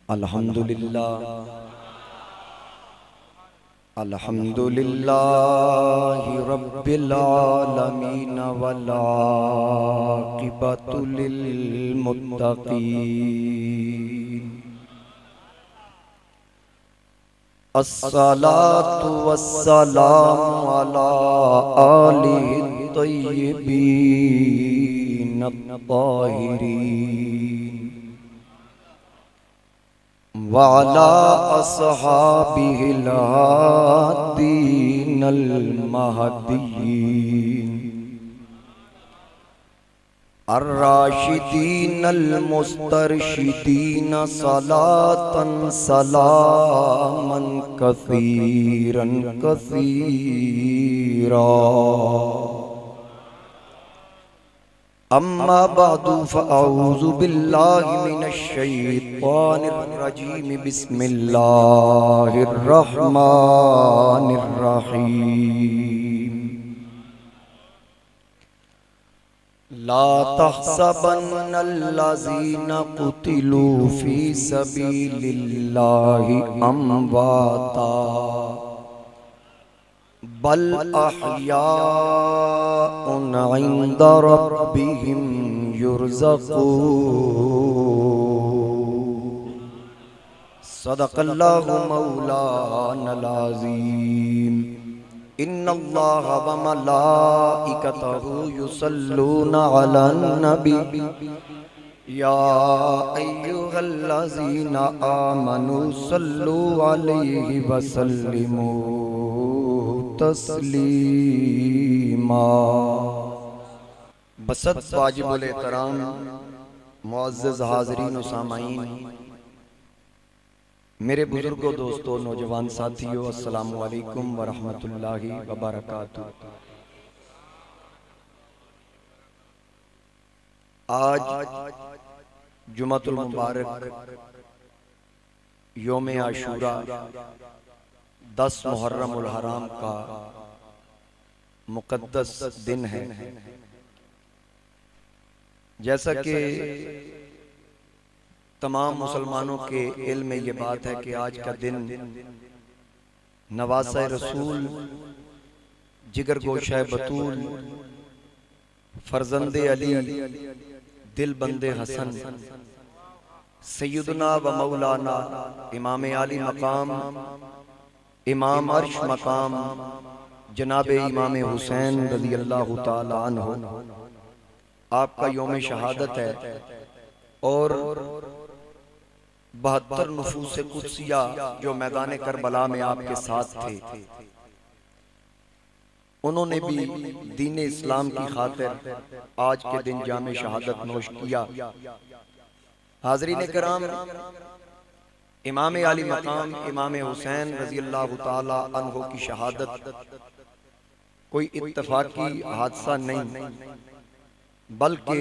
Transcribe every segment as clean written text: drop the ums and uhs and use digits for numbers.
अल्हम्दुलिल्लाह अल्हम्दुलिल्लाहि रब्बिल आलमीन वल आक़िबतु लिल मुत्तक़ीन। अस्सलातु वस्सलामु अला आलिहि तय्यिबीन अत्ताहिरीन वअला अस्हाबिहिल हादीनल महदीयीन अर्राशिदीनल मुस्तरशिदीन सलातन सलामन कसीरन कसीरा। अम्मा बादु फ़अऊज़ु बिल्लाहि मिनश शैतानिर रजीम बिस्मिल्लाहिर रहमानिर रहीम। ला तहसबन्नल्लज़ीना क़ुतिलू फ़ी सबीलिल्लाहि अम्वाता बल अहयाउन इंदा रब्बिहिम युरज़क़ून। सदक़ल्लाहु मौलानल अज़ीम। इन्नल्लाहा व मलाइकतहु युसल्लूना अलन नबी या अय्युहल्लज़ीना आमनू सल्लू अलैहि वसल्लिमू तस्लीमा। बसत वाजिबुल एहतराम मुअज़्ज़ज़ हाज़रीन व सामाईन, मेरे बुजुर्गों, दोस्तों, नौजवान साथियों, अस्सलामु अलैकुम व रहमतुल्लाहि व बरकातुहू। आज जुमअतुल मुबारक यौम आशूरा 10 मुहर्रमुल हराम का मुक़द्दस दिन है। जैसा कि तमाम मुसलमानों के इल्म में ये बात है कि आज का दिन नवासे रसूल, जिगर गोशा बतूल, फर्जंदे अली, दिल बंदे हसन, सैयदना व मौलाना इमाम आली मकाम, इमाम अर्श मकाम जनाब इमाम हुसैन रज़ियल्लाहु ताला अन्हु आपका यौम शहादत है। और 72 नुफूस कुदसिया जो मैदान करबला में आपके साथ थे, उन्होंने भी दीन इस्लाम की खातिर आज के दिन जाम शहादत नोश किया। हाज़रीन कराम, इमाम आली मकाम इमाम हुसैन रज़ियल्लाहु ताला अन्हु की शहादत कोई इत्तफाकी हादसा नहीं, बल्कि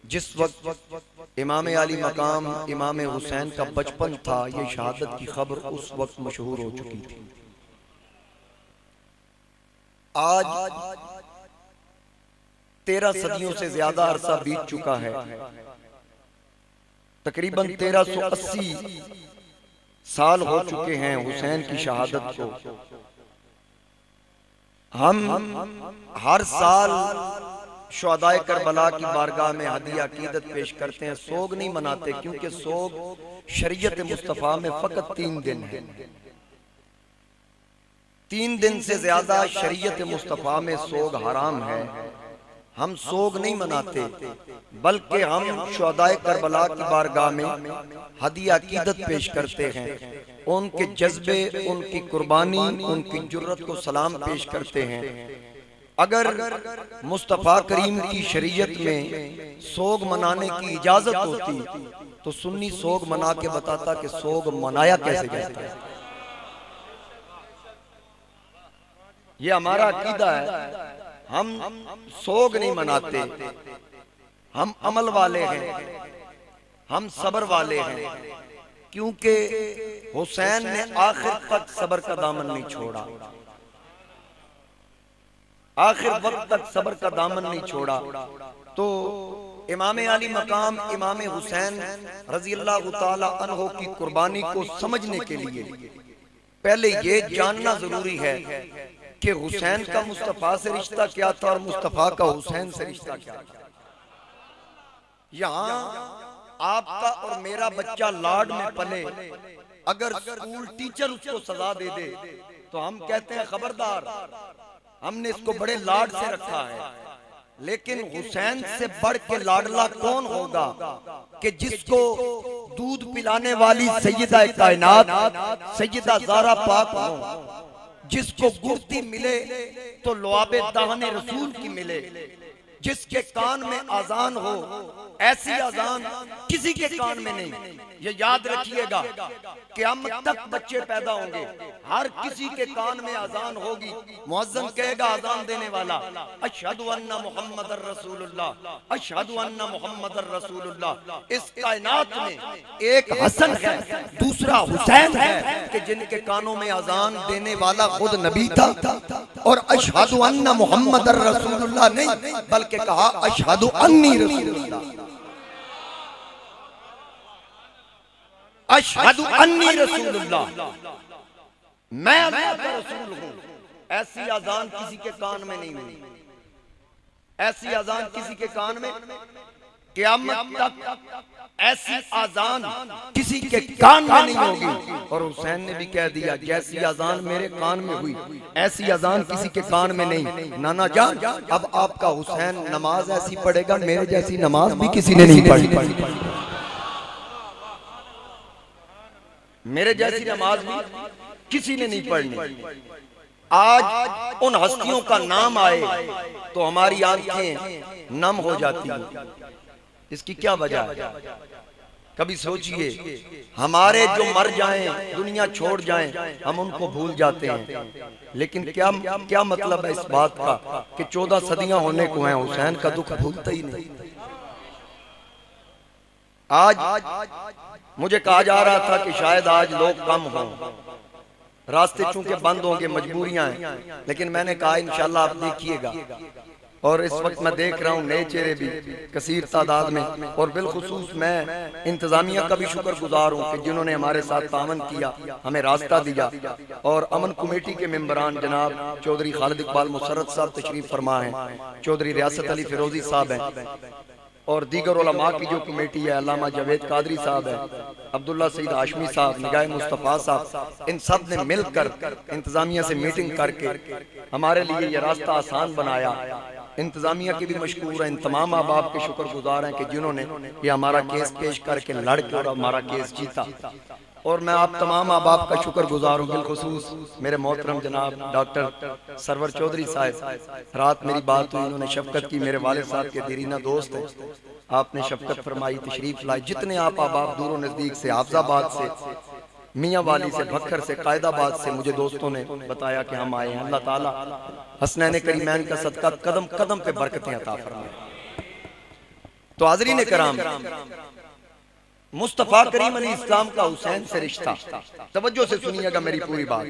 जिस वक्त इमाम आली मकाम इमाम हुसैन का बचपन था, ये शहादत की खबर उस वक्त मशहूर हो चुकी थी। आज 13 सदियों से ज्यादा अरसा बीत चुका है। तकरीबन 1380 साल हो चुके हैं हुसैन की शहादत को। हम हर साल शुहदाए करबला की बारगाह में हदिया अकीदत पेश करते हैं। सोग नहीं मनाते, क्योंकि सोग शरीयत मुस्तफ़ा में फकत 3 दिन है। 3 दिन से ज्यादा शरीयत मुस्तफ़ा में सोग हराम है। हम सोग नहीं मनाते, बल्कि हम शुहदाए करबला की बारगाह में हदिया अकीदत पेश करते हैं। उनके जज्बे, उनकी कुर्बानी, उनकी जुर्रत को सलाम पेश करते हैं। अगर मुस्तफ़ा करीम की शरीयत में सोग मनाने की इजाजत होती तो सुन्नी सोग मना के बताता कि सोग मनाया कैसे जाता है। ये हमारा अकीदा है। हम सोग नहीं मनाते, हम अमल वाले हैं, हम सब्र वाले हैं, क्योंकि हुसैन ने आखिर तक सब्र का दामन नहीं छोड़ा। आखिर वक्त तक सब्र का दामन नहीं छोड़ा। तो इमाम अली मकाम इमाम हुसैन रजी अल्लाह ताला अन्हो की कुर्बानी को समझने के लिए पहले ये जानना जरूरी है कि हुसैन का मुस्तफा से रिश्ता क्या था और मुस्तफा का हुसैन से रिश्ता क्या था। यहाँ आपका और मेरा बच्चा लाड में पले, अगर स्कूल टीचर उसको सजा दे दे तो हम कहते हैं खबरदार, हमने इसको बड़े लाड से रखा है। लेकिन हुसैन से बढ़ के लाडला कौन होगा कि जिसको दूध पिलाने वाली सैयदा कायनात सैयदा ज़हरा पाक हो, जिसको गुर्ती मिले तो लुआबे दाहने रसूल की मिले, जिसके कान में आजान हो ऐसी आजान किसी के कान में नहीं। ये याद रखिएगा कि हम तक बच्चे पैदा होंगे, हर किसी के कान में आजान होगी। मुअज्जिन कहेगा आजान देने वाला, अशहदु अन्ना मुहम्मदर रसूलुल्लाह, अशहदु अन्ना मुहम्मदर रसूलुल्लाह। इस कायनात में एक हसन है, दूसरा हुसैन है कि जिनके कानों में आजान देने वाला खुद नबी था। और अशहदु अन्ना मुहम्मदर रसूलुल्लाह नहीं बल्कि कहा अशहदु अन्नी रसूलुल्लाह, अशहदु अन्नी रसूलुल्लाह, मैं अल्लाह का रसूल हूं। ऐसी आजान किसी के कान में नहीं हुई, ऐसी आजान किसी के कान में क़यामत तक ऐसी आजान किसी के कान में नहीं होगी। और हुसैन ने भी कह दिया जैसी आजान मेरे कान में हुई ऐसी आजान किसी के कान में नहीं। नाना जान अब आपका हुसैन नमाज ऐसी पढ़ेगा, मेरे जैसी नमाज भी किसी ने नहीं पढ़ी, मेरे जैसी नमाज भी किसी ने नहीं पढ़नी। आज उन हस्तियों का नाम आए तो हमारी आंखें नम हो जाती हैं। इसकी क्या वजह है? कभी सोचिए, हमारे जो मर जाएं, दुनिया छोड़ जाएं, हम उनको भूल जाते हैं। लेकिन क्या क्या मतलब है इस बात का कि 14 सदियां होने को हैं, हुसैन का दुख भूलता ही नहीं। आज मुझे कहा जा रहा था कि शायद आज लोग कम हों, रास्ते चूंकि बंद होंगे, मजबूरियां हैं, लेकिन मैंने कहा इंशाल्लाह आप देखिएगा। और इस वक्त मैं देख रहा हूँ नए चेहरे भी कसीर तादाद में। और बिलखुसूस मैं इंतजामिया का भी शुक्रगुजार हूँ कि जिन्होंने हमारे साथ तावन किया, हमें रास्ता दिया। और अमन कमेटी के मेंबरान जनाब चौधरी खालिद इकबाल मुसर्रत साहब तशरीफ फरमा हैं, चौधरी रियासत अली फिरोजी साहब हैं, और दीगर उलमा की जो कमेटी है, अल्लामा जावेद कादरी साहब है, अब्दुल्ला सईद हाशमी साहब, निगाह मुस्तफ़ा साहब, इन सब ने मिलकर इंतजामिया से मीटिंग करके हमारे लिए ये रास्ता आसान बनाया। इंतजामिया की भी मशकूर है, इन तमाम अहबाब के शुक्रगुजार हैं कि जिन्होंने ये हमारा केस पेश करके लड़ के और हमारा केस जीता। और मैं आप तमाम अहबाब का शुक्रगुजार हूँ, बिलखुसूस मेरे मोहतरम जनाब डॉक्टर सरवर चौधरी साहब। रात मेरी बात हुई, उन्होंने शफकत की, मेरे वालिद साहब के दीरीना दोस्त हैं, आपने शफकत फरमाई, तशरीफ लाई। जितने आप अहबाब दूर नज़दीक से, हाफजाबाद से, मियाँ वाली से, भक्खर से, कायदाबाद से मुझे दोस्तों ने बताया कि हम आए हैं। अल्लाह ताला हसनैन करीमैन का सदका कदम कदम पे बरकतें अता फरमाए। तो हाज़रीन कराम, मुस्तफा करीम अली इस्लाम का हुसैन से रिश्ता, तवज्जो से सुनिएगा मेरी पूरी बात।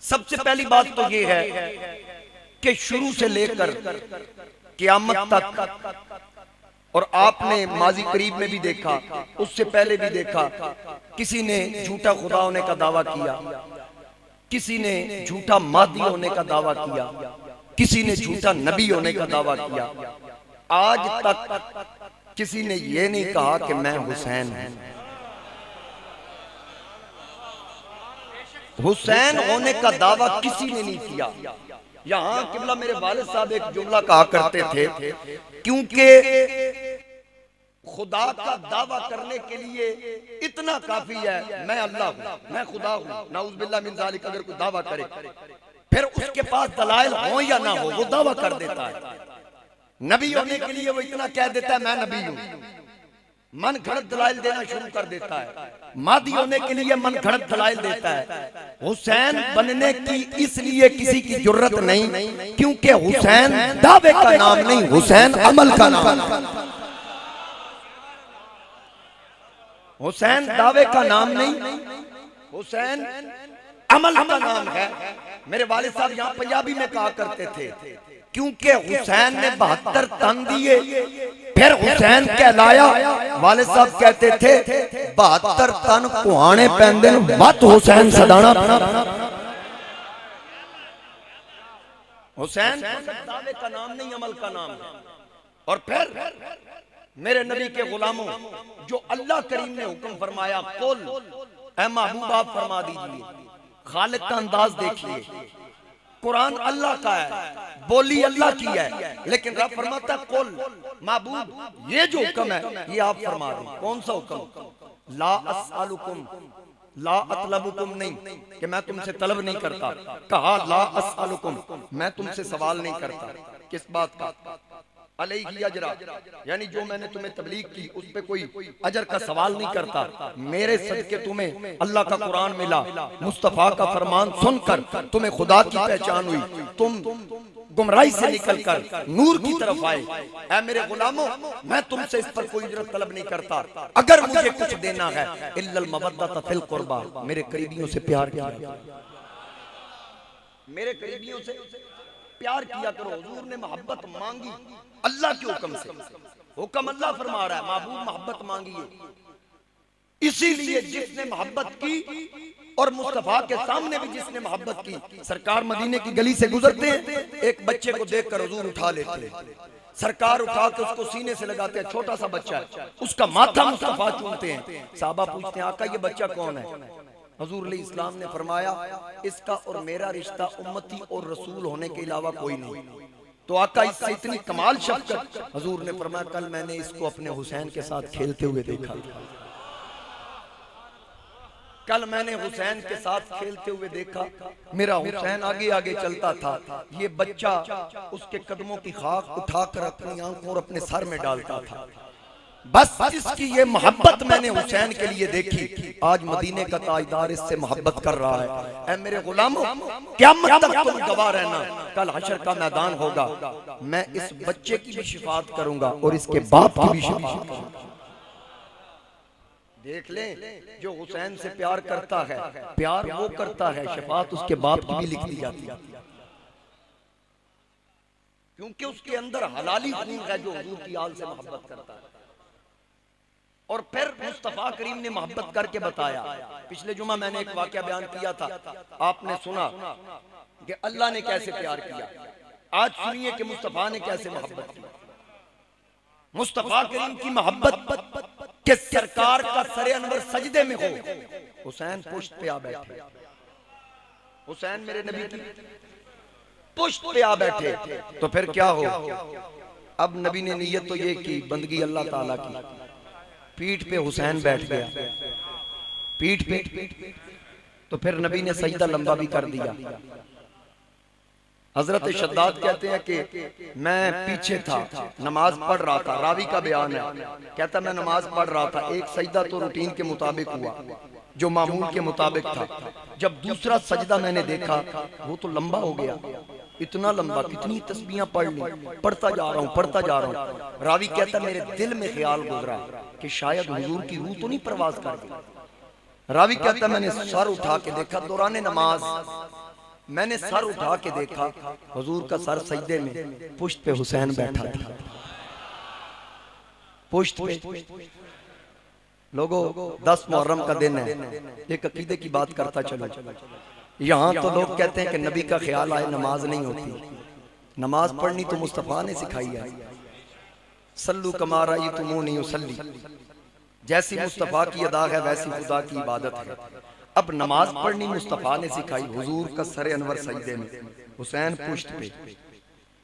सबसे पहली बात तो ये है कि शुरू से लेकर क़यामत तक, और आपने माजी करीब में भी देखा, उससे पहले भी देखा, किसी ने झूठा खुदा होने का दावा किया, किसी ने झूठा मादी होने का दावा किया, किसी ने झूठा नबी होने का दावा किया। आज तक किसी ने यह नहीं कहा कि मैं हुसैन हूं। हुसैन होने का दावा किसी ने नहीं किया। यहाँ किबला मेरे वालिद साहब एक जुमला कहा करते थे, क्योंकि खुदा का दावा करने के लिए इतना काफी है, मैं अल्लाह हूं, मैं खुदा हूं, नाउज़ बिल्लाह मिन ज़ालिक। अगर कोई दावा करे फिर उसके पास दलाइल हो या ना हो, वो दावा कर देता है। नबी होने के लिए वो इतना कह देता है मैं नबी हूं, मन घड़त दलाइल देना शुरू कर देता है। मादी होने के लिए मन घड़त दलाइल देता है। हुसैन बनने की इसलिए किसी की जरूरत नहीं, क्योंकि हुसैन दावे का नाम नहीं, हुसैन अमल का नाम। हुसैन दावे का नाम नहीं, हुसैन अमल का नाम है। मेरे वालिद साहब यहाँ पंजाबी में कहा करते थे, क्योंकि हुसैन ने 72 तन दिए फिर हुसैन कहलाया। वालिद साहब कहते थे 72 तन कुहाने पैंदे मत हुसैन सदाना। हुसैन दावे का नाम नहीं, अमल का नाम है। और फिर मेरे नबी के गुलामों, जो अल्लाह करीम ने हुक्म फरमाया, कुल ऐ महबूब आप फरमा दीजिए। खालिद का अंदाज देखिए, कुरान अल्लाह का है, बोली अल्लाह की है, लेकिन रब फरमाता कुल महबूब ये जो हुक्म है ये आप फरमा दें। कौन सा हुक्म? ला अस्अलुकुम, ला अतलबुकुम नहीं कि मैं तुमसे तलब नहीं करता, कहा ला अस्अलुकुम मैं तुमसे सवाल नहीं करता। किस बात का? अलैहि अजरा, यानी जो मैंने तुम्हें तबलीग की उस पे कोई अजर का सवाल नहीं करता। मेरे सदके तुम्हें अल्लाह का कुरान मिला, मुस्तफा का फरमान सुनकर तुम्हें खुदा की पहचान हुई, तुम गुमराही से निकलकर नूर की तरफ आए। ऐ मेरे गुलामों, मैं तुमसे इस पर कोई इजरत तलब नहीं करता। अगर मुझे कुछ देना है इल्लल मवद्दत फिल कुर्बा, मेरे करीबियों से प्यार किया, मेरे करीबियों से प्यार किया करो। हुजूर ने मोहब्बत मांगी अल्लाह के हुक्म से, हुक्म अल्लाह फरमा रहा है महबूब मोहब्बत मांगिए। इसीलिए जिसने मोहब्बत की और मुस्तफा के सामने भी जिसने मोहब्बत की, सरकार मदीने की गली से गुजरते हैं, एक बच्चे को देखकर हुजूर उठा लेते हैं, सरकार उठा के उसको सीने से लगाते हैं, छोटा सा बच्चा है, उसका माथा मुस्तफा चूमते हैं। साहबा पूछते हैं आका ये बच्चा कौन है? हुजूर अलैहि इस्लाम ने फरमाया इसका और मेरा रिश्ता उम्मती और रसूल होने के अलावा कोई नहीं। तो आका इससे इतनी कमाल शफ़क़त, हुजूर ने फरमाया कल मैंने इसको अपने हुसैन के साथ खेलते हुए देखा, कल मैंने हुसैन के साथ खेलते हुए देखा, मेरा हुसैन आगे आगे चलता था, ये बच्चा उसके कदमों की खाक उठाकर अपनी आंखों और अपने सर में डालता था। बस इसकी ये मोहब्बत मैंने हुसैन के लिए देखी, आज मदीने का ताजदार इससे मोहब्बत कर रहा है। ऐ मेरे गुलामों, क़यामत तक तुम गवाह रहना, कल हशर का मैदान होगा, मैं इस बच्चे की भी शिफात करूंगा और इसके बाप की भी शिफात करूंगा। देख लें, जो हुसैन से प्यार करता है, प्यार वो करता है, शफात उसके बाप की भी लिख दी जाती है, क्योंकि उसके अंदर हलाली खून है जो हुजूर की आल से मोहब्बत करता है। और फिर मुस्तफा करीम ने मोहब्बत करके बताया। पिछले जुमा मैंने एक वाकया बयान किया था, आपने सुना कि अल्लाह ने कैसे प्यार किया। आज सुनिए कि मुस्तफा ने कैसे मोहब्बत की। मुस्तफा करीम की मोहब्बत के सरकार का सरे अनवर सजदे में हो, हुसैन पुश्त पे आ बैठे, हुसैन मेरे नबी की पुश्त पे आ बैठे, तो फिर क्या हो? अब नबी ने नियत तो ये की बंदगी अल्लाह ताला की, पीठ पे हुसैन बैठ गया, पीठ पे, तो फिर नबी ने सजदा लंबा भी कर दिया। हजरत शद्दाद कहते हैं कि मैं पीछे था, नमाज पढ़ रहा था, रावी का बयान है, कहता मैं नमाज पढ़ रहा था, एक सजदा तो रूटीन के मुताबिक हुआ जो मामूल के मुताबिक था, जब दूसरा सजदा मैंने देखा वो तो लंबा हो गया, इतना लंबा, कितनी तस्बीहां पढ़ ली, पढ़ता जा रहा हूँ, पढ़ता जा रहा हूँ। रावी कहता मेरे दिल में ख्याल गुजरा कि शायद हुजूर की रूह तो नहीं परवाज कर गई। रावी कहता मैंने सर उठा के देखा, दौरान नमाज मैंने सर उठा के देखा, हुजूर का सर सजदे में, पुश्त पे हुसैन बैठा था, पुश्त पे। लोगों 10 मुहर्रम का दिन है, एक अकीदे की बात करता चलो। यहाँ तो लोग कहते हैं कि नबी का ख्याल आए नमाज नहीं होती, नमाज पढ़नी तो मुस्तफा ने सिखाई है, सल्लू कमा रअयतुमूनी उसल्ली, जैसी मुस्तफा की अदा है वैसी खुदा की इबादत है। अब नमाज पढ़नी मुस्तफा ने सिखाई, हुजूर का सरे अनवर सजदे में, हुसैन पुश्त पे,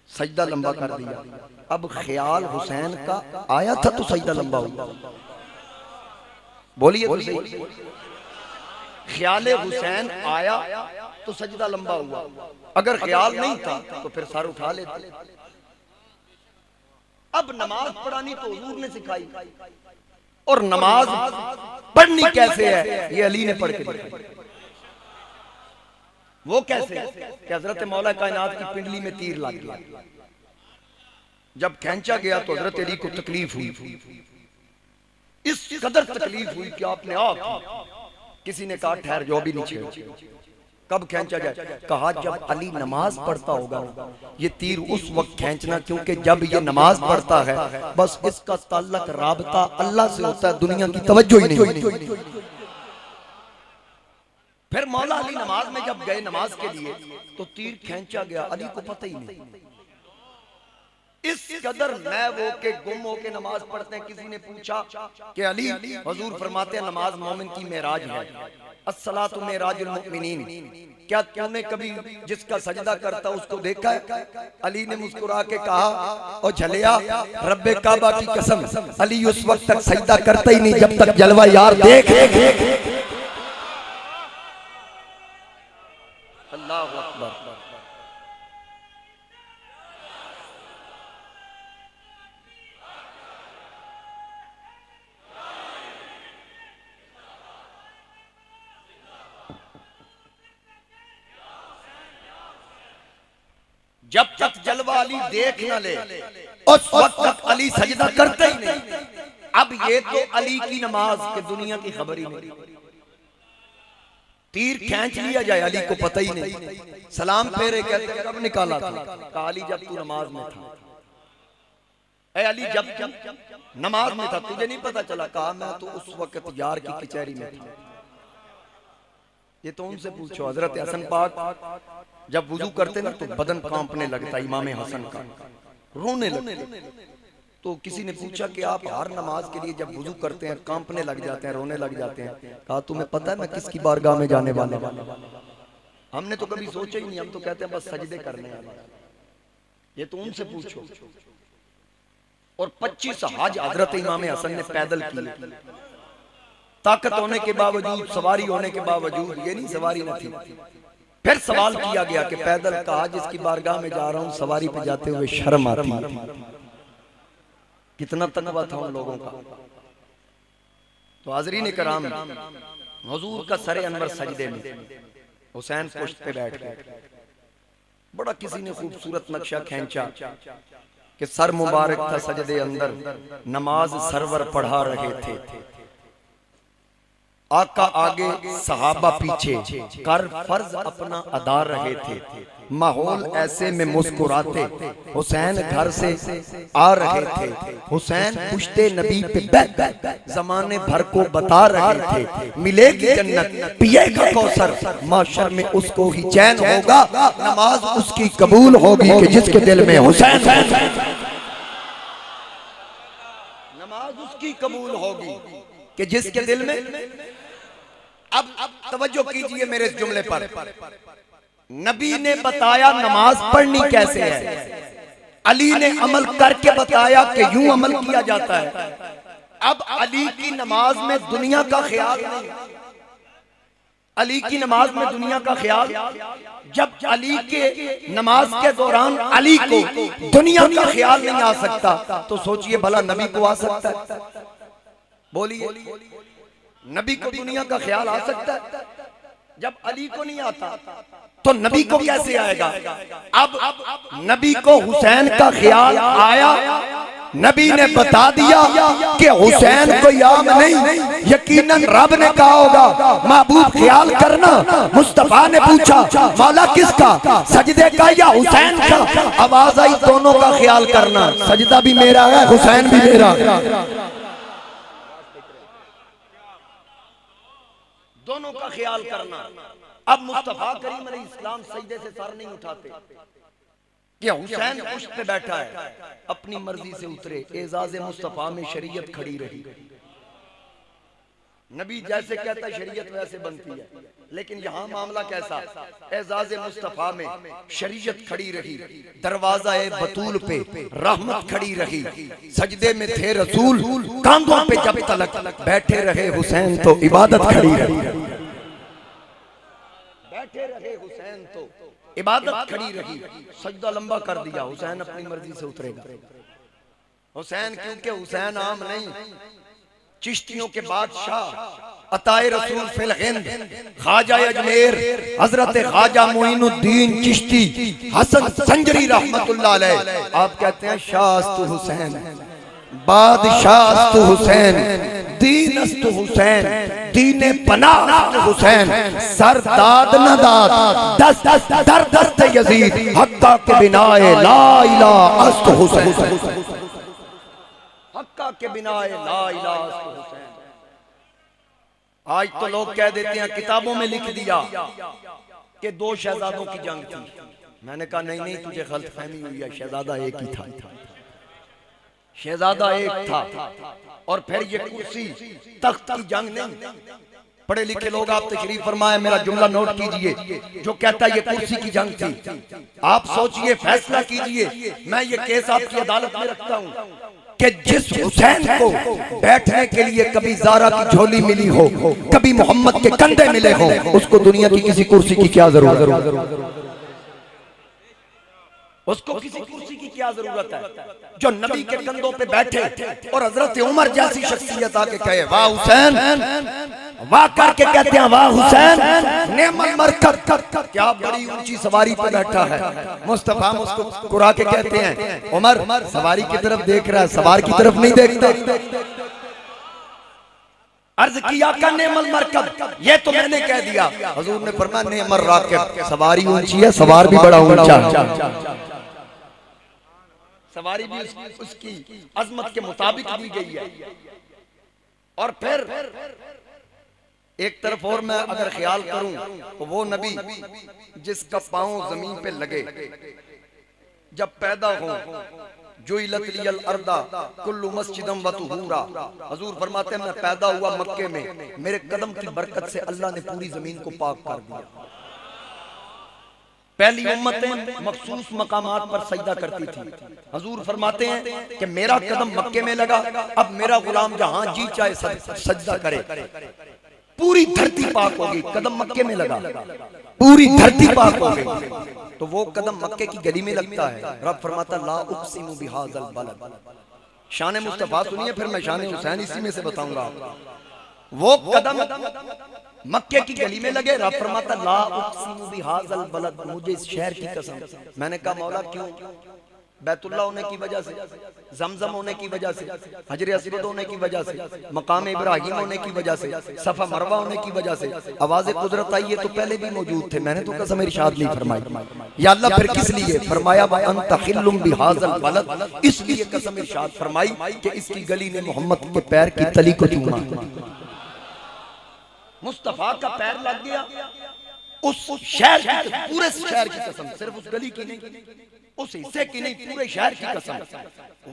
सजदा लंबा कर दिया। अब ख्याल हुसैन का आया था तो सजदा लंबा हुआ, बोलिए तो सही, ख्याल हुसैन आया तो सजदा लंबा हुआ, अगर ख्याल नहीं था तो फिर सर उठा लेते। अब नमाज पढ़ानी तो हुजूर ने सिखाई, और नमाज पढ़नी कैसे है ये अली ने पढ़ के दिखाई। वो कैसे कि हजरत मौला कायनात की पिंडली में तीर लग गया, जब खींचा गया तो हजरत अली को तकलीफ हुई, इस कदर तकलीफ हुई कि आपने किसी ने कहा ठहर जाओ भी नहीं छेड़ो, कब खींचा जाए? कहा जब अली नमाज पढ़ता होगा ना, ये तीर उस वक्त खींचना, क्योंकि जब ये नमाज पढ़ता है बस इसका ताल्लुक राबता अल्लाह से होता है, दुनिया की तवज्जो ही नहीं। फिर मौला अली नमाज में जब गए नमाज के लिए तो तीर खींचा गया, अली को पता ही नहीं। इस कदर मैं वो के गुम हो के नमाज पढ़ते हैं। किसी ने पूछा कि अली, हुजूर फरमाते हैं नमाज मोमिन की मेराज है, अस्सलातु मेराजुल मुमिनीन। क्या तूने कभी जिसका सजदा करता उसको देखा है? अली ने मुस्कुरा के कहा, ओ झलिया, रब्बे काबा की कसम, अली उस वक्त तक सजदा करता ही नहीं जब तक जलवा यार देख। अल्लाहु अकबर। जब तक जलवा अली देख न ले उस वक्त तक अली सजदा करते ही नहीं। अब ये तो अली की नमाज के दुनिया की खबर ही नहीं। तीर खींच लिया जाए, अली को पता ही नहीं। सलाम फेरे कहते कब निकाला था? कहा अली जब तू नमाज में था। ए अली जब नमाज में था तुझे नहीं पता चला? कहा मैं तो उस वक्त यार की कचहरी में था। ये तो उनसे पूछो। हजरत हसन पाक जब वुजू करते ना तो बदन कांपने लगता, इमाम हसन का रोने लगते। तो किसी ने पूछा कि आप हर नमाज के लिए जब वुजू करते हैं कांपने लग जाते हैं, रोने लग जाते हैं? कहा तुम्हें पता है मैं किसकी बारगाह में जाने वाला? हमने तो कभी सोचा ही नहीं, हम तो कहते हैं बस सजदे करने हैं। ये तो उनसे पूछो। और 25 हज हजरत इमाम हसन ने पैदल की, ताकत होने के बावजूद, सवारी होने के बावजूद। ये नहीं सवारी न थी। फिर सवाल किया गया कि पैदल, कहा जिसकी बारगाह में जा रहा हूं सवारी पे जाते हुए शर्म आती है। कितना तकवा था उन लोगों का। तो हाज़रीन कराम, हुजूर का सरे अनवर सजदे में, हुसैन पुश्त पे बैठ गए। बड़ा किसी ने खूबसूरत नक्शा खींचा कि सर मुबारक था सजदे अंदर, नमाज सरवर पढ़ा रहे थे, आका आगे सहाबा पीछे, कर फर्ज अपना अदा रहे थे। माहौल ऐसे में मुस्कुराते, हुसैन घर से आ रहे थे। हुसैन पुश्ते नबी पे बैठ जमाने भर को बता रहे थे, मिलेगी जन्नत, पिएगा कौसर, माशर में उसको ही चैन होगा, नमाज उसकी कबूल होगी कि जिसके दिल में हुसैन। नमाज उसकी कबूल होगी कि जिसके दिल में। अब तवज्जो कीजिए मेरे इस जुमले पर। नबी ने बताया नमाज पढ़नी कैसे है, अली ने अमल करके बताया कि यूं अमल किया जाता है। अब अली की नमाज में दुनिया का ख्याल नहीं, अली की नमाज में दुनिया का ख्याल। जब अली के नमाज के दौरान अली को दुनिया का ख्याल नहीं आ सकता तो सोचिए भला नबी को आ सकता है? बोलिए, नबी को दुनिया का ख्याल आ सकता है? जब अली को नहीं आता तो नबी को कैसे आएगा? अब नबी को हुसैन का ख्याल आया, नबी ने बता दिया कि हुसैन कोई आम नहीं, यकीनन रब ने कहा होगा महबूब ख्याल करना। मुस्तफा ने पूछा मौला किसका, सजदे का या हुसैन का? आवाज आई दोनों का ख्याल करना, सजदा भी मेरा है, हुसैन भी मेरा, दोनों का ख्याल करना। अब मुस्तफा करीम अलैहिस्सलाम सजदे से सर नहीं उठाते कि हुसैन पुश्त पे बैठा है, अपनी मर्जी से उतरे। एजाज मुस्तफा में शरीयत खड़ी रही। नबी जैसे कहता है शरीयत वैसे बनती है, लेकिन यहाँ मामला कैसा? एजाज मुस्तफा में शरीयत खड़ी रही, दरवाजा बतूल पे रहमत खड़ी रही, सजदे में थे रसूल, कांधों पे जब तलक बैठे रहे हुसैन तो इबादत खड़ी रही, बैठे रहे हुसैन तो इबादत खड़ी रही। सजदा लंबा कर दिया, हुसैन अपनी मर्जी से उतरेगा। हुसैन क्योंकि हुसैन आम नहीं, चिश्तियों के बादशाह अताए रसूल फिल हिंद, ख्वाजा अजमेर हजरत ख्वाजा मोइनुद्दीन चिश्ती हसन संजरी रहमतुल्लाह अलैह। आप कहते हैं शास्तु हुसैन, बादशाह हुसैन, दीन अस्त हुसैन, दीने पनाह हुसैन, सर दाद न दाद, दस दस दर दर यजीद, हक्का के बिनाए ला इलाहा अस्त हुसैन, हक्का के बिनाए ला इलाहा अस्त हुसैन। आज तो लोग कह देते हैं किताबों में लिख दिया कि दो शहजादों की जंग थी। मैंने कहा नहीं नहीं, तुझे गलतफहमी हुई है, शहजादा एक ही था, शहजादा एक था। और फिर ये कुर्सी तख्त की जंग नहीं। पढ़े लिखे लोग आप तशरीफ फरमाए, मेरा जुमला नोट कीजिए, जो कहता है ये कुर्सी की जंग थी, आप सोचिए, फैसला कीजिए। मैं ये केस आपकी अदालत में रखता हूँ कि जिस हुसैन को बैठने के लिए कभी ज़ारा की झोली मिली हो, कभी मोहम्मद के कंधे मिले हो, उसको दुनिया की किसी कुर्सी की क्या जरूरत, उसको किसी कुर्सी की क्या जरूरत है। जो नबी के कंधों पे बैठे और हजरत उमर जैसी शख्सियत आके कहे वाह हुसैन, वाह करके कहते हैं वाह हुसैन, नेमल मरकब, क्या बड़ी ऊंची सवारी पे बैठा है। मुस्तफा मुस्कुरा के कहते हैं उमर सवारी की तरफ देख रहा है, सवार की तरफ नहीं देखता। अर्ज किया का नेमल मरकब, ये तो मैंने कह दिया। हुजूर ने फरमाया नेमल राकिब, सवारी ऊंची है, सवार भी बड़ा ऊंचा, सवारी भी उसकी अजमत के मुताबिक दी गई है। और फिर एक तरफ और मैं अगर ख्याल करूं तो वो नबी जिसका पांव जमीन पे लगे जब पैदा हो, जुइलत लियल अर्दा कुल्लु मस्जिदम व तुहूरा, हुजूर फरमाते हैं मैं पैदा हुआ मक्के में, मेरे कदम की बरकत से अल्लाह ने पूरी जमीन को पाक कर दिया। पहली उम्मतें मखसूस मकामात पर सजदा करती थी। हुजूर फरमाते हैं कि मेरा कदम मक्के में लगा, अब मेरा गुलाम जहां जी चाहे सजदा करे, पूरी धरती पाक होगी। कदम मक्के में लगा, पूरी धरती पाक हो गई। तो वो कदम मक्के की गली में लगता है। रब फरमाता ला उक़सिमु बिहाज़ल बलद। शान मुस्तफा सुनिए, फिर मैं शान हुसैन इसी में से बताऊंगा। वो कदम मक्के की गली में लगे, रब फरमाता ला उक़सिमु बिहाज़ल बलद, मुझे इस शहर की कसम। मैंने कहा मौला क्यों? बैतुल्लाह होने की वजह से, जमजम होने की वजह से, हजर अस्वद होने की वजह से, मकाम इब्राहिम होने की वजह से, सफा मरवा होने की वजह से। आवाज़ कुदरत आई है तो पहले भी मौजूद थे, मैंने तो कसम इरशाद नहीं फरमाई। या अल्लाह फिर किस लिए? फरमाया अंत खिल्लुम बिहाज़ल बलद, इसलिए कसम इरशाद फरमाई कि इसकी गली ने मोहम्मद के पैर की तली को चूमा। मुस्तफा का पैर लग गया उस शहर की, पूरे शहर की कसम, सिर्फ उस गली की नहीं, उस हिस्से की नहीं, पूरे शहर की कसम।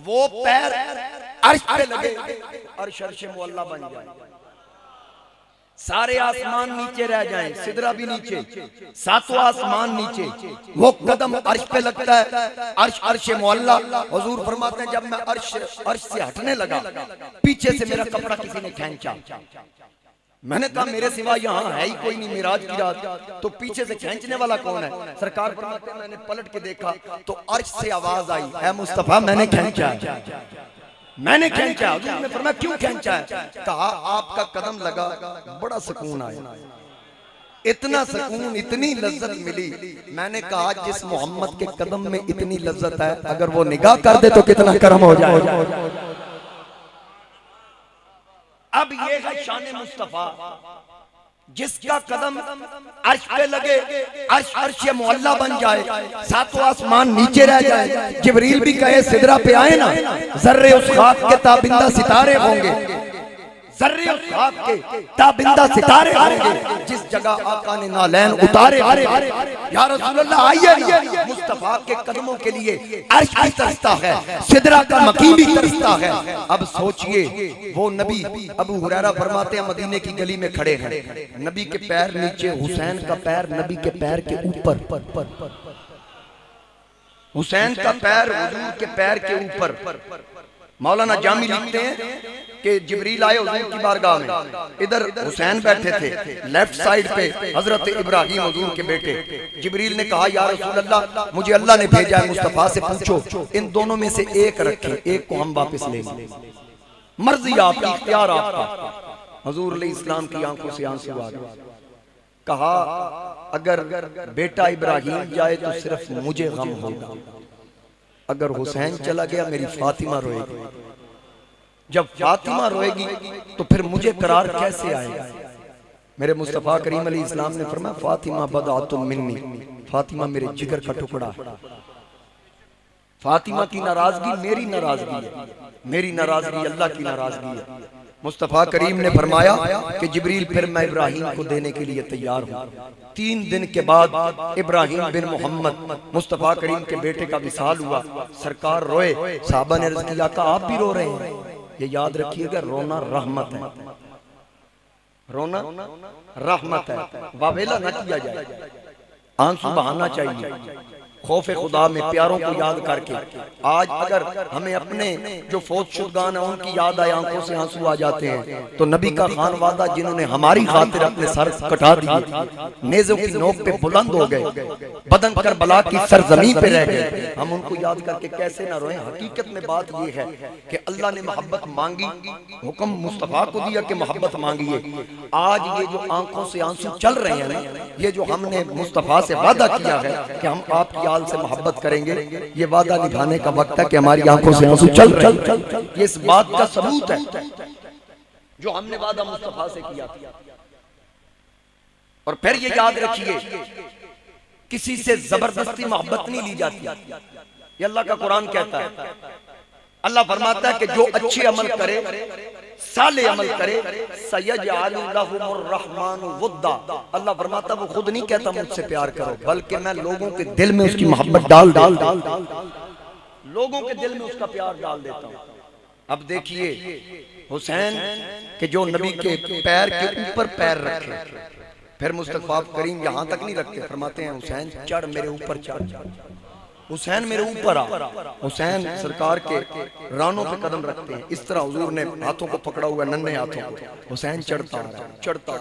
वो पैर अर्श पे लगे, अर्श अर्श मुअल्ला बन जाए, सारे आसमान नीचे रह जाएं, सिदरा भी नीचे, सातों आसमान नीचे। वो कदम अर्श पे लगता है, अर्श अर्श मुअल्ला। हुजूर फरमाते हैं जब मैं अर्श से हटने लगा, पीछे से मेरा कपड़ा किसी ने खींचा। मैंने कहा मेरे सिवा यहाँ है ही कोई नहीं, मिराज की रात, तो पीछे से खींचने वाला कौन है? सरकार फरमाते हैं मैंने पलट के देखा तो अर्श से आवाज आई, है मुस्तफा मैंने खींचा, मैंने खींचा। हुजूर ने फरमाया क्यों खींचा है? कहा आपका कदम लगा, बड़ा सुकून आया, इतना सुकून, इतनी लज्जत मिली। मैंने कहा जिस मोहम्मद के कदम में इतनी लज्जत है, अगर वो निगाह कर दे तो कितना करम हो जाए। अब ये है शान मुस्तफा, जिसका कदम अर्श पे लगे, अर्श अर्श मुअल्ला बन जाए, सातों आसमान नीचे रह जाए, जिब्रील भी कहे सिदरा पे आए ना, जर्रे उस खाक के ताबिंदा सितारे होंगे, जर्रे उस खाक के ताबिंदा सितारे होंगे, जिस जगह आका ने नालैन उतारे। या रसूल अल्लाह आइए ना, मुस्तफा के कदमों के लिए अर्श भी तरसता है, सिदरा का मकी भी तरसता है। अब सोचिए वो नबी, अबू हुरैरा फरमाते हैं मदीने की गली में खड़े हैं, नबी के पैर नीचे, हुसैन का पैर नबी के पैर के ऊपर, हुसैन का पैर हुजूर के पैर के ऊपर। मौलाना जामी लिखते हैं कि जिब्रील आए हुजूर की बारगाह में, इधर हुसैन बैठे थे, लेफ्ट साइड पे हजरत इब्राहिम हुजूर के बेटे। जिब्रील ने कहा या रसूल अल्लाह, मुझे अल्लाह ने भेजा है, मुस्तफा से पूछो इन दोनों में से एक रखें, एक को हम वापस ले लें, मर्जी आपकी, इख्तियार आपका। हुजूर अलैहिस्सलाम की आंखों से आंसू आ गए। कहा अगर बेटा इब्राहिम जाए तो सिर्फ मुझे गम होगा, अगर हुसैन चला गया मेरी फातिमा रोएगी। जब फातिमा रोएगी तो फिर मुझे करार कैसे आएगा? मेरे मुस्तफ़ा करीम अलैहि इस्लाम ने फरमाया फातिमा बदातुम मिन्नी, फातिमा मेरे जिगर का टुकड़ा है। फातिमा की नाराजगी मेरी नाराजगी है, मेरी नाराजगी अल्लाह की नाराजगी है। मुस्तफ़ा करीम ने फरमाया कि जिब्रील फिर मैं इब्राहिम को देने के लिए तैयार हूँ। 3 दिन के बाद इब्राहिम बिन मोहम्मद मुस्तफ़ा करीम के बेटे का विसाल हुआ। सरकार रोए, साहबा ने अर्ज़ किया कि आप भी रो रहे हैं। ये याद रखिएगा, रोना रहमत है, रोना रहमत है, वावेला न किया जाए, आंसू बहाना चाहिए। खौफ खुदा में प्यारों को याद करके आज अगर हमें अपने जो फौत शुदगान है उनकी याद आए, आंखों से आंसू आ जाते हैं, तो नबी का खान वादा जिन्होंने हमारी खातिर अपने सर कटा दिए, नेज़ों की नोक पे बुलंद हो गए, बदन करबला की सरजमी पे रह गए, हम उनको याद करके कैसे ना रोएं। हकीकत में बात ये है कि अल्लाह ने मोहब्बत मांगी, हुक्म मुस्तफ़ा को दिया कि मोहब्बत मांगिए। आज ये जो आंखों से आंसू चल रहे हैं ना, ये जो हमने मुस्तफ़ा से वादा किया है कि हम आपकी से मोहब्बत करेंगे, ये वादा निभाने का वक्त है कि हमारी आंखों से आंसू चल रहे हैं। ये इस बात का सबूत है जो हमने वादा मुस्तफा से किया। और फिर ये याद रखिए, किसी से जबरदस्ती मोहब्बत नहीं ली जाती। ये अल्लाह का कुरान कहता है। अल्लाह फरमाता है कि जो अच्छे अमल करे, साले अमल करे, सयजअलु लहुमुर रहमानु वुद्दा। अल्लाह फरमाता वो खुद नहीं कहता मुझसे प्यार करो, बल्कि मैं लोगों के दिल में उसकी मोहब्बत डाल लोगों के दिल में उसका प्यार डाल देता हूँ। अब देखिए हुसैन के जो नबी के पैर के ऊपर पैर रखे, फिर मुस्तफा करीम यहाँ तक नहीं रखते, फरमाते हैं हुसैन चढ़ मेरे ऊपर चढ़, हुसैन मेरे ऊपर आ। हुसैन सरकार के रानों पे कदम रखते हैं, इस तरह हुजूर ने हाथों को पकड़ा हुआ, नन्हे हाथों को। हुसैन चढ़ता,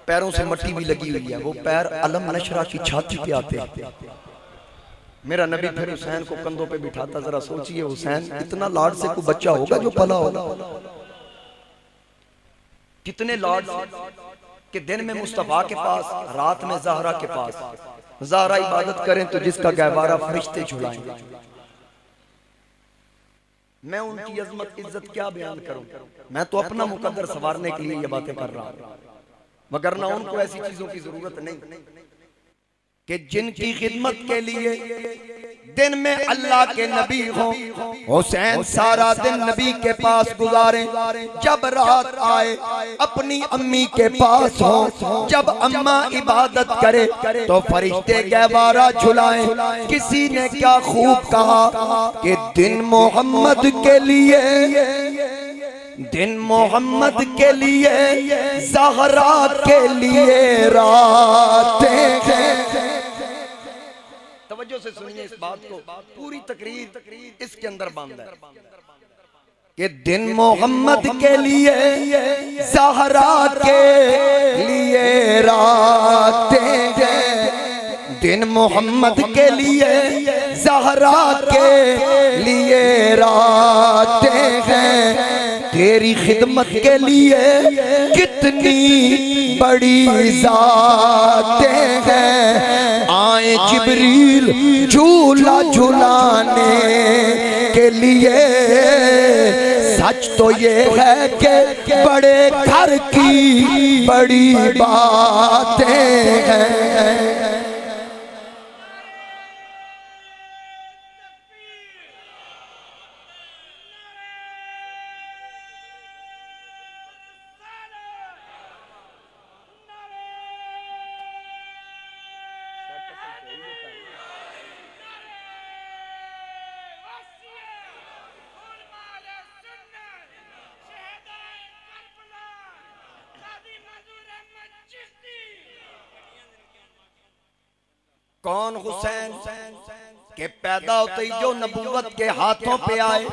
पैरों से मट्टी भी लगी हुई है, वो पैर अलम नशरा की छाती पे आते हैं। मेरा नबी फिर हुसैन को कंधों पे बिठाता। जरा सोचिए, हुसैन इतना लाड से कोई बच्चा होगा जो पला होगा? कितने लाड के दिन में मुस्तफा के पास, रात में ज़हरा के पास। ज़हरा इबादत करें तो जिसका गहवारा फरिश्ते झुलाएंगे। मैं उनकी अजमत इज्जत क्या बयान करूं? मैं तो अपना मुकद्दर संवारने के लिए ये बातें कर रहा हूं, मगर ना उनको ऐसी चीजों की जरूरत नहीं कि जिनकी खिदमत के लिए दिन में अल्लाह के नबी हो। हुसैन सारा दिन नबी के पास गुजारे, जब रात आए अपनी अम्मी के पास हो, जब अम्मा इबादत करे तो फरिश्ते गहवारा झुलाएं। किसी ने क्या खूब कहा कि दिन मोहम्मद के लिए, दिन मोहम्मद के लिए, ज़हरा के लिए रातें हैं। तवज्जो से सुनिए इस बात को, पूरी तकरीर इसके अंदर बंद है कि दिन मोहम्मद के लिए, ज़हरा के लिए रातें हैं। दिन मोहम्मद के लिए, ज़हरा के लिए रातें हैं। तेरी खिदमत के लिए कितनी बड़ी ज़ातें हैं। आए जिब्रील झूला झुलाने के लिए, सच तो ये है कि बड़े घर की बड़ी बातें हैं। कौन? हुसैन के पैदा होते ही जो नबूवत के हाथों पे आए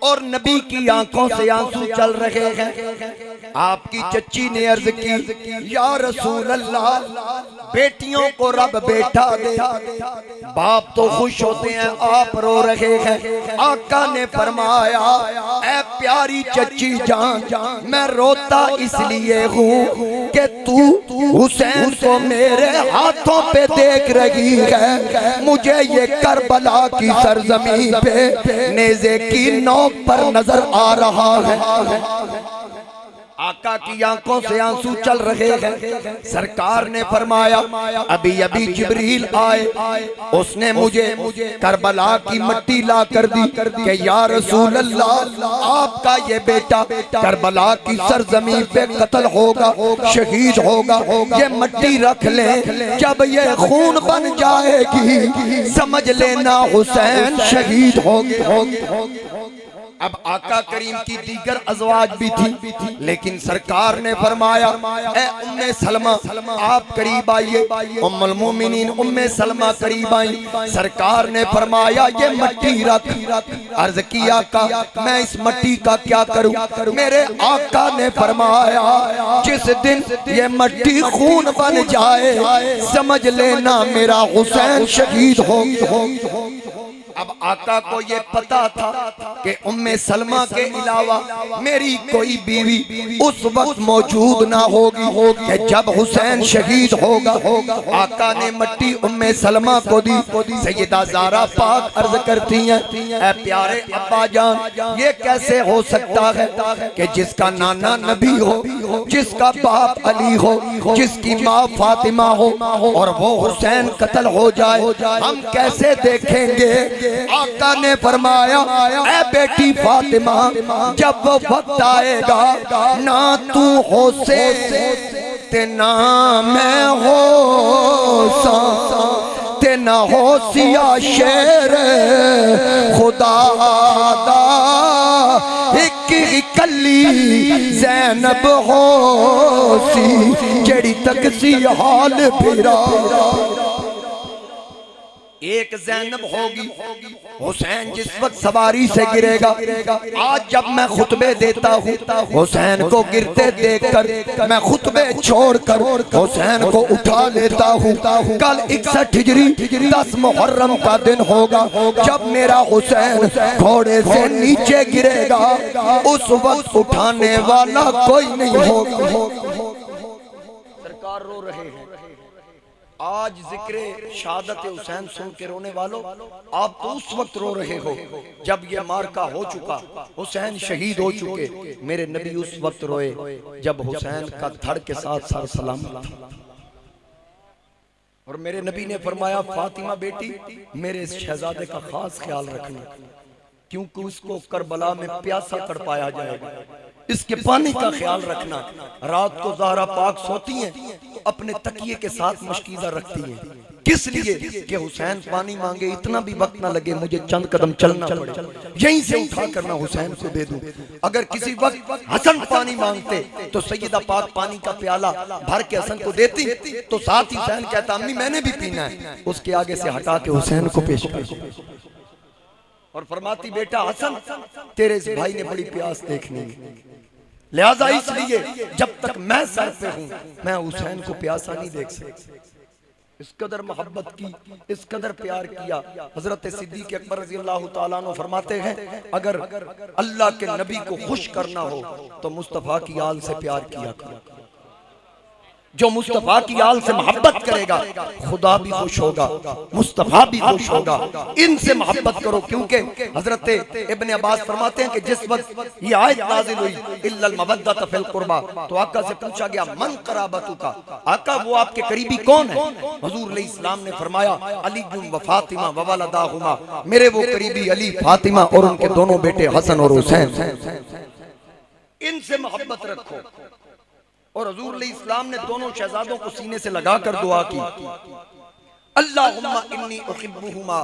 और नबी की आंखों से आंसू चल रहे हैं। आपकी चच्ची ने अर्ज की, या रसूल अल्लाह, बेटियों को रब बेटा दे। बाप तो खुश होते हैं, आप रो रहे हैं। आका ने फरमाया, ऐ प्यारी चची जान, मैं रोता इसलिए हूँ कि तू हुसैन को मेरे हाथों पे देख रही है, मुझे ये करबला की सरजमीन पे नेज़े की नोक पर नजर आ रहा है। आका की आंखों से आंसू चल रहे हैं। सरकार ने फरमाया अभी अभी जिब्रील आए, उसने मुझे करबला की मट्टी ला कर दी कि या रसूल अल्लाह, आपका ये बेटा करबला की सरजमीन पे कत्ल होगा, शहीद होगा, ये मट्टी रख ले, जब ये खून बन जाएगी समझ लेना हुसैन शहीद होंगे। अब आका करीम की दीगर अज़वाज भी थी, लेकिन सरकार ने फरमाया ए उम्मे सलमा आप करीब आइए। उम्मुल मोमिनीन उम्मे सलमा करीब आई। सरकार ने फरमाया ये मट्टी रख। अर्ज की आका मैं इस मट्टी का क्या करूं? मेरे आका ने फरमाया जिस दिन ये मट्टी खून बन जाए समझ लेना मेरा हुसैन शहीद होंगे। अब आका को ये पता था कि उम्मे सलमा के अलावा मेरी कोई बीवी उस वक्त मौजूद ना होगी कि जब हुसैन शहीद होगा। आका ने मट्टी उम्मे सलमा को दी। सैयदा ज़ारा पाक अर्ज करती हैं ऐ प्यारे अब्बा जान, ये कैसे हो सकता है कि जिसका नाना नबी हो, जिसका बाप अली हो, जिसकी माँ फातिमा हो और वो हुसैन कत्ल हो जाए, हम कैसे देखेंगे? आका ने फरमाया ऐ बेटी फातिमा, जब वो वक्त आएगा ना तू होसे ते ना मैं होसा ते ना होसिया शेर खुदा दा, एक कली ज़ैनब होसी जेड़ी तकसी हाल फिरा। एक ज़ैनब होगी, हुसैन जिस वक्त सवारी से गिरेगा। आज जब मैं खुतबे देता हूँ हुसैन को गिरते देखकर मैं खुतबे छोड़कर हुसैन को उठा लेता हूँ। कल 61 हिजरी 10 मुहर्रम का दिन होगा जब मेरा हुसैन घोड़े से नीचे गिरेगा, उस वक्त उठाने वाला कोई नहीं होगा। सरकार रो रहे हैं। आज जिक्र शहादत हुसैन सुन के रोने वालों, आप तो उस वक्त रो रहे हो जब ये मार्का हो चुका, हुसैन शहीद हो चुके। मेरे नबी उस वक्त रोए जब हुसैन का धड़ के साथ सर सलामत था। और मेरे नबी ने फरमाया फातिमा बेटी मेरे इस शहजादे का खास ख्याल रखना, क्योंकि उसको करबला में प्यासा तड़पाया जाएगा, इसके पानी का ख्याल रखना। रात को ज़हरा पाक सोती हैं, अपने तकिए के साथ मशकीज़ा रखती हैं, किस लिए कि हुसैन पानी मांगे, इतना भी वक्त ना लगे, मुझे चंद कदम चलना पड़े, यहीं से उठा करना हुसैन को दे दूं। अगर किसी वक्त हसन पानी मांगते तो सैयदा पाक पानी का प्याला भर के हसन को देती, तो साथ ही हुसैन कहता अम्मी मैंने भी पीना है, उसके आगे से हटा के हुसैन को पेश कर और फरमाती बेटा हसन तेरे इस भाई ने बड़ी प्यास देखनी है, लिहाजा इसलिए जब तक मैं सर पे हूं मैं हुसैन को प्यासा नहीं देख सकता। इस कदर मोहब्बत की, इस कदर प्यार किया। हजरत सिद्दीक अकबर रज़ी अल्लाह तआला अन्हु फरमाते हैं अगर अल्लाह के नबी को खुश करना हो तो मुस्तफा की आल से प्यार किया करो। जो मुस्तफा की आल से मोहब्बत करेगा खुदा भी खुश होगा, मुस्तफा भी खुश होगा। इनसे मोहब्बत करो, क्योंकि हजरत इब्ने अब्बास फरमाते हैं कि जिस वक्त ये आयत नाज़िल हुई इल्लल मवद्दत फिल कुर्बा, तो आका से पूछा गया मन कराबतु का, आका वो आपके करीबी कौन है? हुजूर अलैहिस्सलाम ने फरमाया अली व फातिमा व वलदाहुमा, मेरे वो करीबी अली फातिमा और उनके दोनों बेटे हसन और हुसैन। इनसे मोहब्बत रखो। और हुजूर अलैहिस्सलाम ने दोनों शहजादों को सीने से लगाकर दुआ की अल्लाहुम्मा इन्नी उहिब्बुहुमा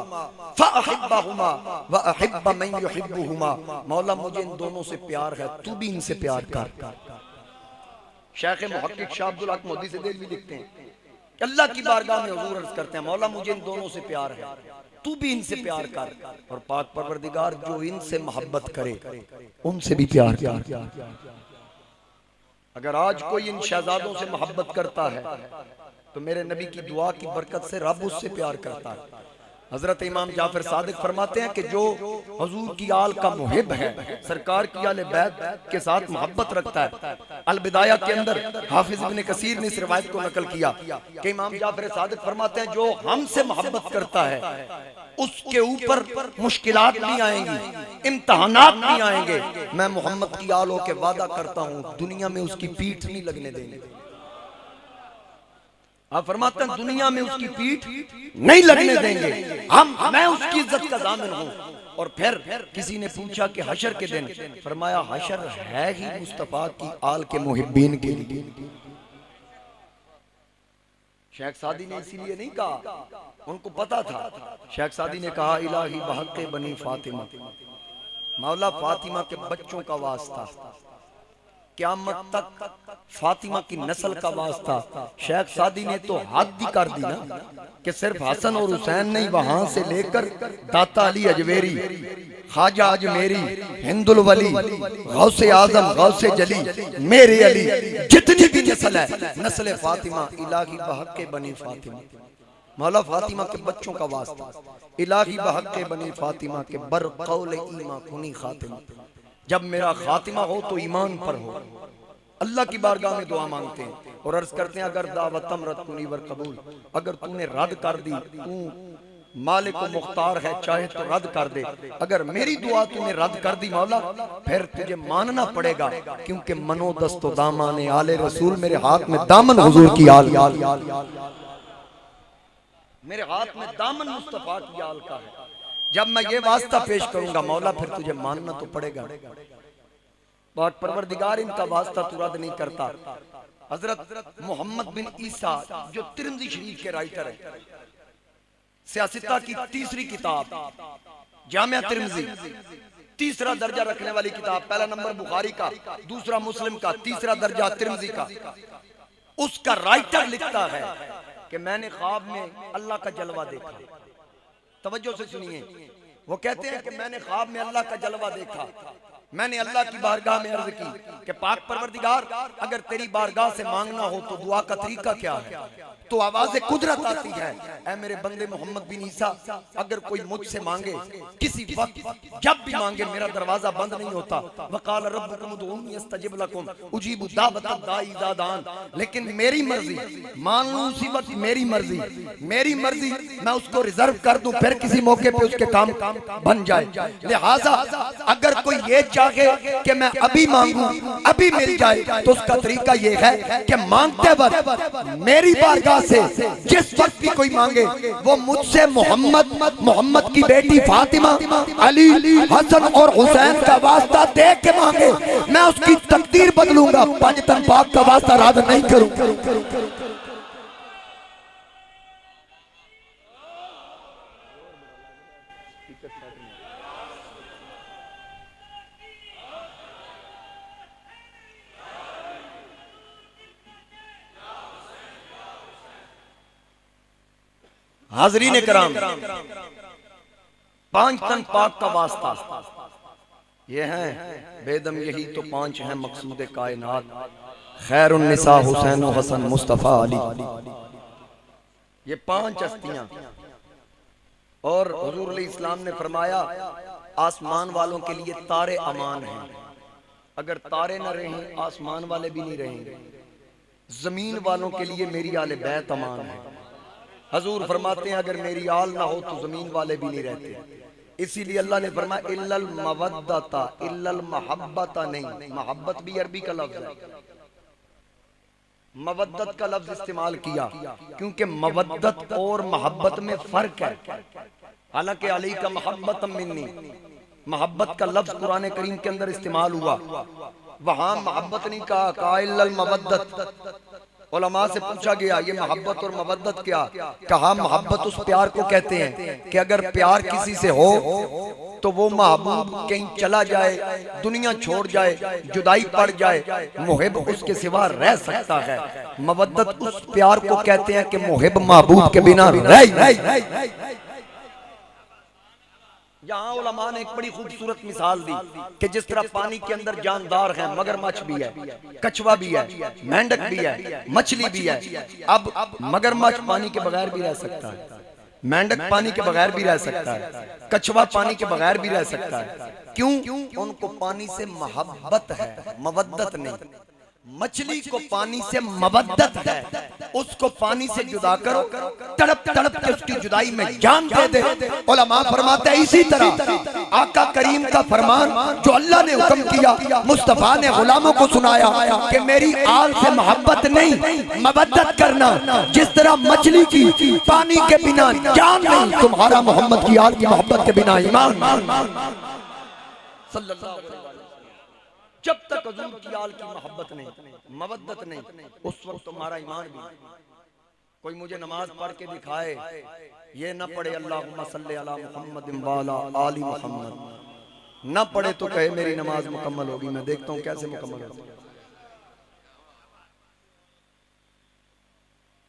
फअहिब्बहुमा व अहिब्ब मन युहिब्बुहुमा, मौला मुझे इन दोनों से प्यार है, तू भी इनसे प्यार कर। शेख मुहक्किक शाह अब्दुल हक मोदी से भी लिखते हैं अल्लाह की बारगाह में हुजूर अर्ज करते हैं मौला मुझे इन दोनों से प्यार है, तू भी इनसे प्यार कर। और पाक परवरदिगार जो इनसे मोहब्बत करे उनसे भी प्यार कर। अगर आज कोई इन शहजादों से मोहब्बत करता है तो मेरे नबी की दुआ की बरकत से रब उससे प्यार करता है। हजरत इमाम जाफर सादिक फरमाते हैं कि जो हुजूर की आल का मुहिब है, सरकार की आले बैत के साथ मोहब्बत रखता है। अल बिदाया के अंदर हाफिज इब्न कसीर ने इस रिवायत को नकल किया कि इमाम जाफर सादिक फरमाते हैं जो हमसे मोहब्बत करता है उसके ऊपर मुश्किलात भी आएंगी, इम्तहानात भी आएंगे, मैं मोहम्मद की आल के वादा करता हूँ दुनिया में उसकी पीठ नहीं लगने देंगे। आप फरमाते हैं दुनिया में उसकी पीठ नहीं लगने देंगे, मैं उसकी इज्जत का दामन हूं। और फिर किसी ने पूछा कि हशर के दिन, फरमाया हशर है ही मुस्तफा की आल के मुहिब्बीन के लिए। शेख सादी ने इसीलिए नहीं कहा, उनको पता था। शेख सादी ने कहा इलाही बहक़ बनी फातिमा, मौला फातिमा के बच्चों का वास्ता, क़यामत तक फातिमा की नस्ल का वास्ता। शेख सादी ने तो हद ही कर दी ना कि सिर्फ हसन और हुसैन नहीं, वहां से लेकर दाता अली अजमेरी, ख्वाजा अजमेरी, हिंदुल वली, गौसे आजम, गौसे जली, मेरे अली, जितनी भी नस्ल है नस्ल फातिमा, इलाही बहक़ बनी फातिमा, मौला फातिमा के बच्चों का वास्ता, इलाही बहक़ बनी फातिमा के बर कौल ईमा कुनी खातिमा, जब मेरा खातिमा हो तो ईमान पर हो। अल्लाह की बारगाह में दुआ मांगते हैं और अर्ज करते हैं अगर दावतम रद कुनी वर कबूल, अगर तूने रद्द कर दी, तू मालिक को मुख्तार है, चाहे तो रद्द कर दे। अगर मेरी दुआ तूने रद्द कर दी मौला, फिर तुझे मानना पड़ेगा, क्योंकि मनो दस्तो दामाने आले रसूल, मेरे हाथ में दामन हुजूर की आल, मेरे हाथ में दामन मुस्तफा की आल का है। जब मैं ये वास्ता पेश करूंगा मौला, फिर तुझे मानना तो पड़ेगा। बहुत परवरदिगार इनका वास्ता तू रद्द नहीं करता। हजरत मोहम्मद बिन ईसा जो तिरमिज़ी शरीफ के राइटर है, सियासता की तीसरी किताब जामिया तिरमिज़ी, तीसरा दर्जा रखने वाली किताब, पहला नंबर बुखारी का, दूसरा मुस्लिम का, तीसरा दर्जा तिरमिज़ी का। उसका राइटर लिखता है कि मैंने ख्वाब में अल्लाह का जलवा देखा। तवज्जो से सुनिए, वो कहते हैं कि मैंने ख्वाब में अल्लाह का जलवा देखा। मैंने अल्लाह की बारगाह में अर्ज की कि पाक परवरदिगार, अगर तेरी बारगाह से मांगना हो तो दुआ का तरीका क्या है? तो आवाज़े कुदरत आती है, ऐ मेरे बंदे मोहम्मद बिन ईसा, अगर कोई मुझसे मांगे किसी वक्त, जब भी मांगे, मेरा दरवाजा बंद नहीं होता। वकाल रब्बुकुम उदऊनी अस्तजिब लकुम उजीबु दावतद दाई इज़ा दान। लेकिन मेरी मर्जी, मान लूं उसी वक्त मेरी मर्जी, मेरी मर्जी मैं उसको रिजर्व कर दूं, फिर किसी मौके पे उसके काम बन जाए। लिहाजा अगर कोई ये चाहे कि मैं अभी मांगू अभी मिल जाए, तो उसका तरीका ये है कि मांगते वक्त मेरी बारगाह से जिस वक्त भी कोई मांगे, वो मुझसे मोहम्मद की बेटी फातिमा, अली, हसन और हुसैन का वास्ता दे के मांगे, मैं उसकी तकदीर बदलूंगा, पंजतन पाक का वास्ता रद्द नहीं करूंगा। हाज़रीन कराम, पांच तन पाक का वास्ता ये है बेदम, यही तो पांच हैं मकसूद कायनात, खैरुन निसा हुसैन हसन मुस्तफा अली। ये पांच हस्तियां। और हुजूर अलैहि इस्लाम ने फरमाया आसमान वालों के लिए तारे अमान हैं, अगर तारे न रहें आसमान वाले भी नहीं रहेंगे। जमीन वालों के लिए मेरी आले बैत अमान है। हजूर फरमाते हैं अगर मेरी आल ना हो तो जमीन वाले भी नहीं रहते। इसीलिए अल्लाह ने फरमाया इल्लल मवद्दता, इल्लल महब्बता नहीं, मोहब्बत भी अरबी का लफ्ज है, मवद्दत का लफ्ज इस्तेमाल किया क्योंकि मवद्दत और मोहब्बत में फर्क है। हालांकि अली का मोहब्बत मिन्नी, मोहब्बत का लफ्ज कुरान करीम के अंदर इस्तेमाल हुआ, वहां मोहब्बत नहीं कहा, इल्लल मवद्दत। उलमा से पूछा गया ये मोहब्बत और मवद्दत क्या? कहा मोहब्बत उस प्यार को कहते हैं कि अगर प्यार किसी से हो तो वो महबूब कहीं चला जाए, दुनिया छोड़ जाए, जुदाई पड़ जाए, मुहिब उसके सिवा रह सकता है। मवद्दत उस प्यार को कहते हैं कि मुहिब महबूब के बिना रह। यहाँ उलमा ने एक बड़ी खूबसूरत मिसाल दी कि जिस तरह पानी के अंदर जानदार हैं, मगरमच्छ भी है, कछुआ भी है, मेंढक भी है, मछली भी है। अब मगरमच्छ पानी के बगैर भी रह सकता है, मेंढक पानी के बगैर भी रह सकता है, कछुआ पानी के बगैर भी रह सकता है। क्यों? उनको पानी से मोहब्बत है, मवद्दत नहीं। मछली को पानी से मवद्दत है, उसको पानी से जुदा करो, तड़प तड़प के उसकी जुदाई में जान दे दे। उलमा फरमाते हैं इसी तरह आका करीम का फरमान जो अल्लाह ने हुक्म किया, मुस्तफा ने गुलामों को सुनाया कि मेरी आल से मोहब्बत नहीं मवद्दत करना। जिस तरह मछली की पानी के बिना जान नहीं, तुम्हारा मोहम्मद की आल की मोहब्बत के बिना ईमान। सल्लल्लाहु अलैहि वसल्लम जब तक हुजूर की आल की मोहब्बत नहीं, मवद्दत नहीं, उस वक्त तुम्हारा ईमान भी। कोई मुझे नमाज पढ़ के दिखाए, ये न पढ़े अल्लाहुम्मा सल्ली अला मुहम्मद वाला आली मुहम्मद, न पढ़े तो कहे मेरी नमाज मुकम्मल होगी। मैं देखता हूं कैसे मुकम्मल होगी।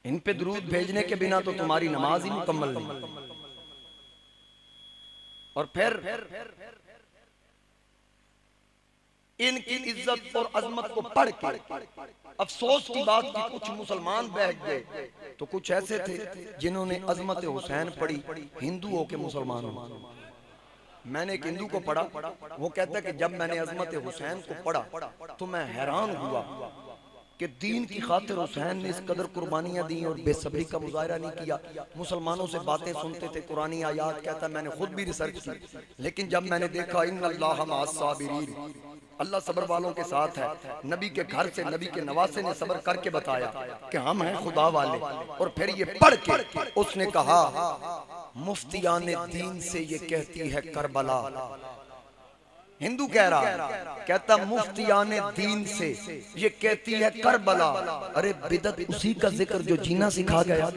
इन पे दुरूद भेजने के बिना तो तुम्हारी नमाज ही मुकम्मल नहीं। और फिर इनकी इज्जत और अजमत को पढ़ के अफसोस की बात की कुछ मुसलमान बैठ गए, तो कुछ ऐसे थे जिन्होंने अजमत हुसैन पढ़ी हिंदू हो के मुसलमान हो। मैंने एक हिंदू को पढ़ा, वो कहता है कि जब मैंने अजमत हुसैन को पढ़ा तो मैं हैरान हुआ कि दीन की खातिर हुसैन ने इस कदर कुर्बानियां दी और बेसब्री का मुजाहरा नहीं किया। मुसलमानों से बातें सुनते थे, कुरानी आयात। कहता मैंने खुद भी रिसर्च की, लेकिन जब मैंने देखा इन्नल्लाह मअस साबिरीन, अल्लाह सब्र वालों के साथ है। नबी के घर से, नबी के नवासे ने सब्र करके बताया कि हम हैं खुदा वाले। और फिर ये पढ़ के उसने कहा मुफ्तियाने दीन से ये कहती है करबला। हिंदू कह रहा है, कहता मुफ्तियाने दीन से ये कहती है करबला। अरे बिदत उसी का जिक्र जो जीना सिखा गया।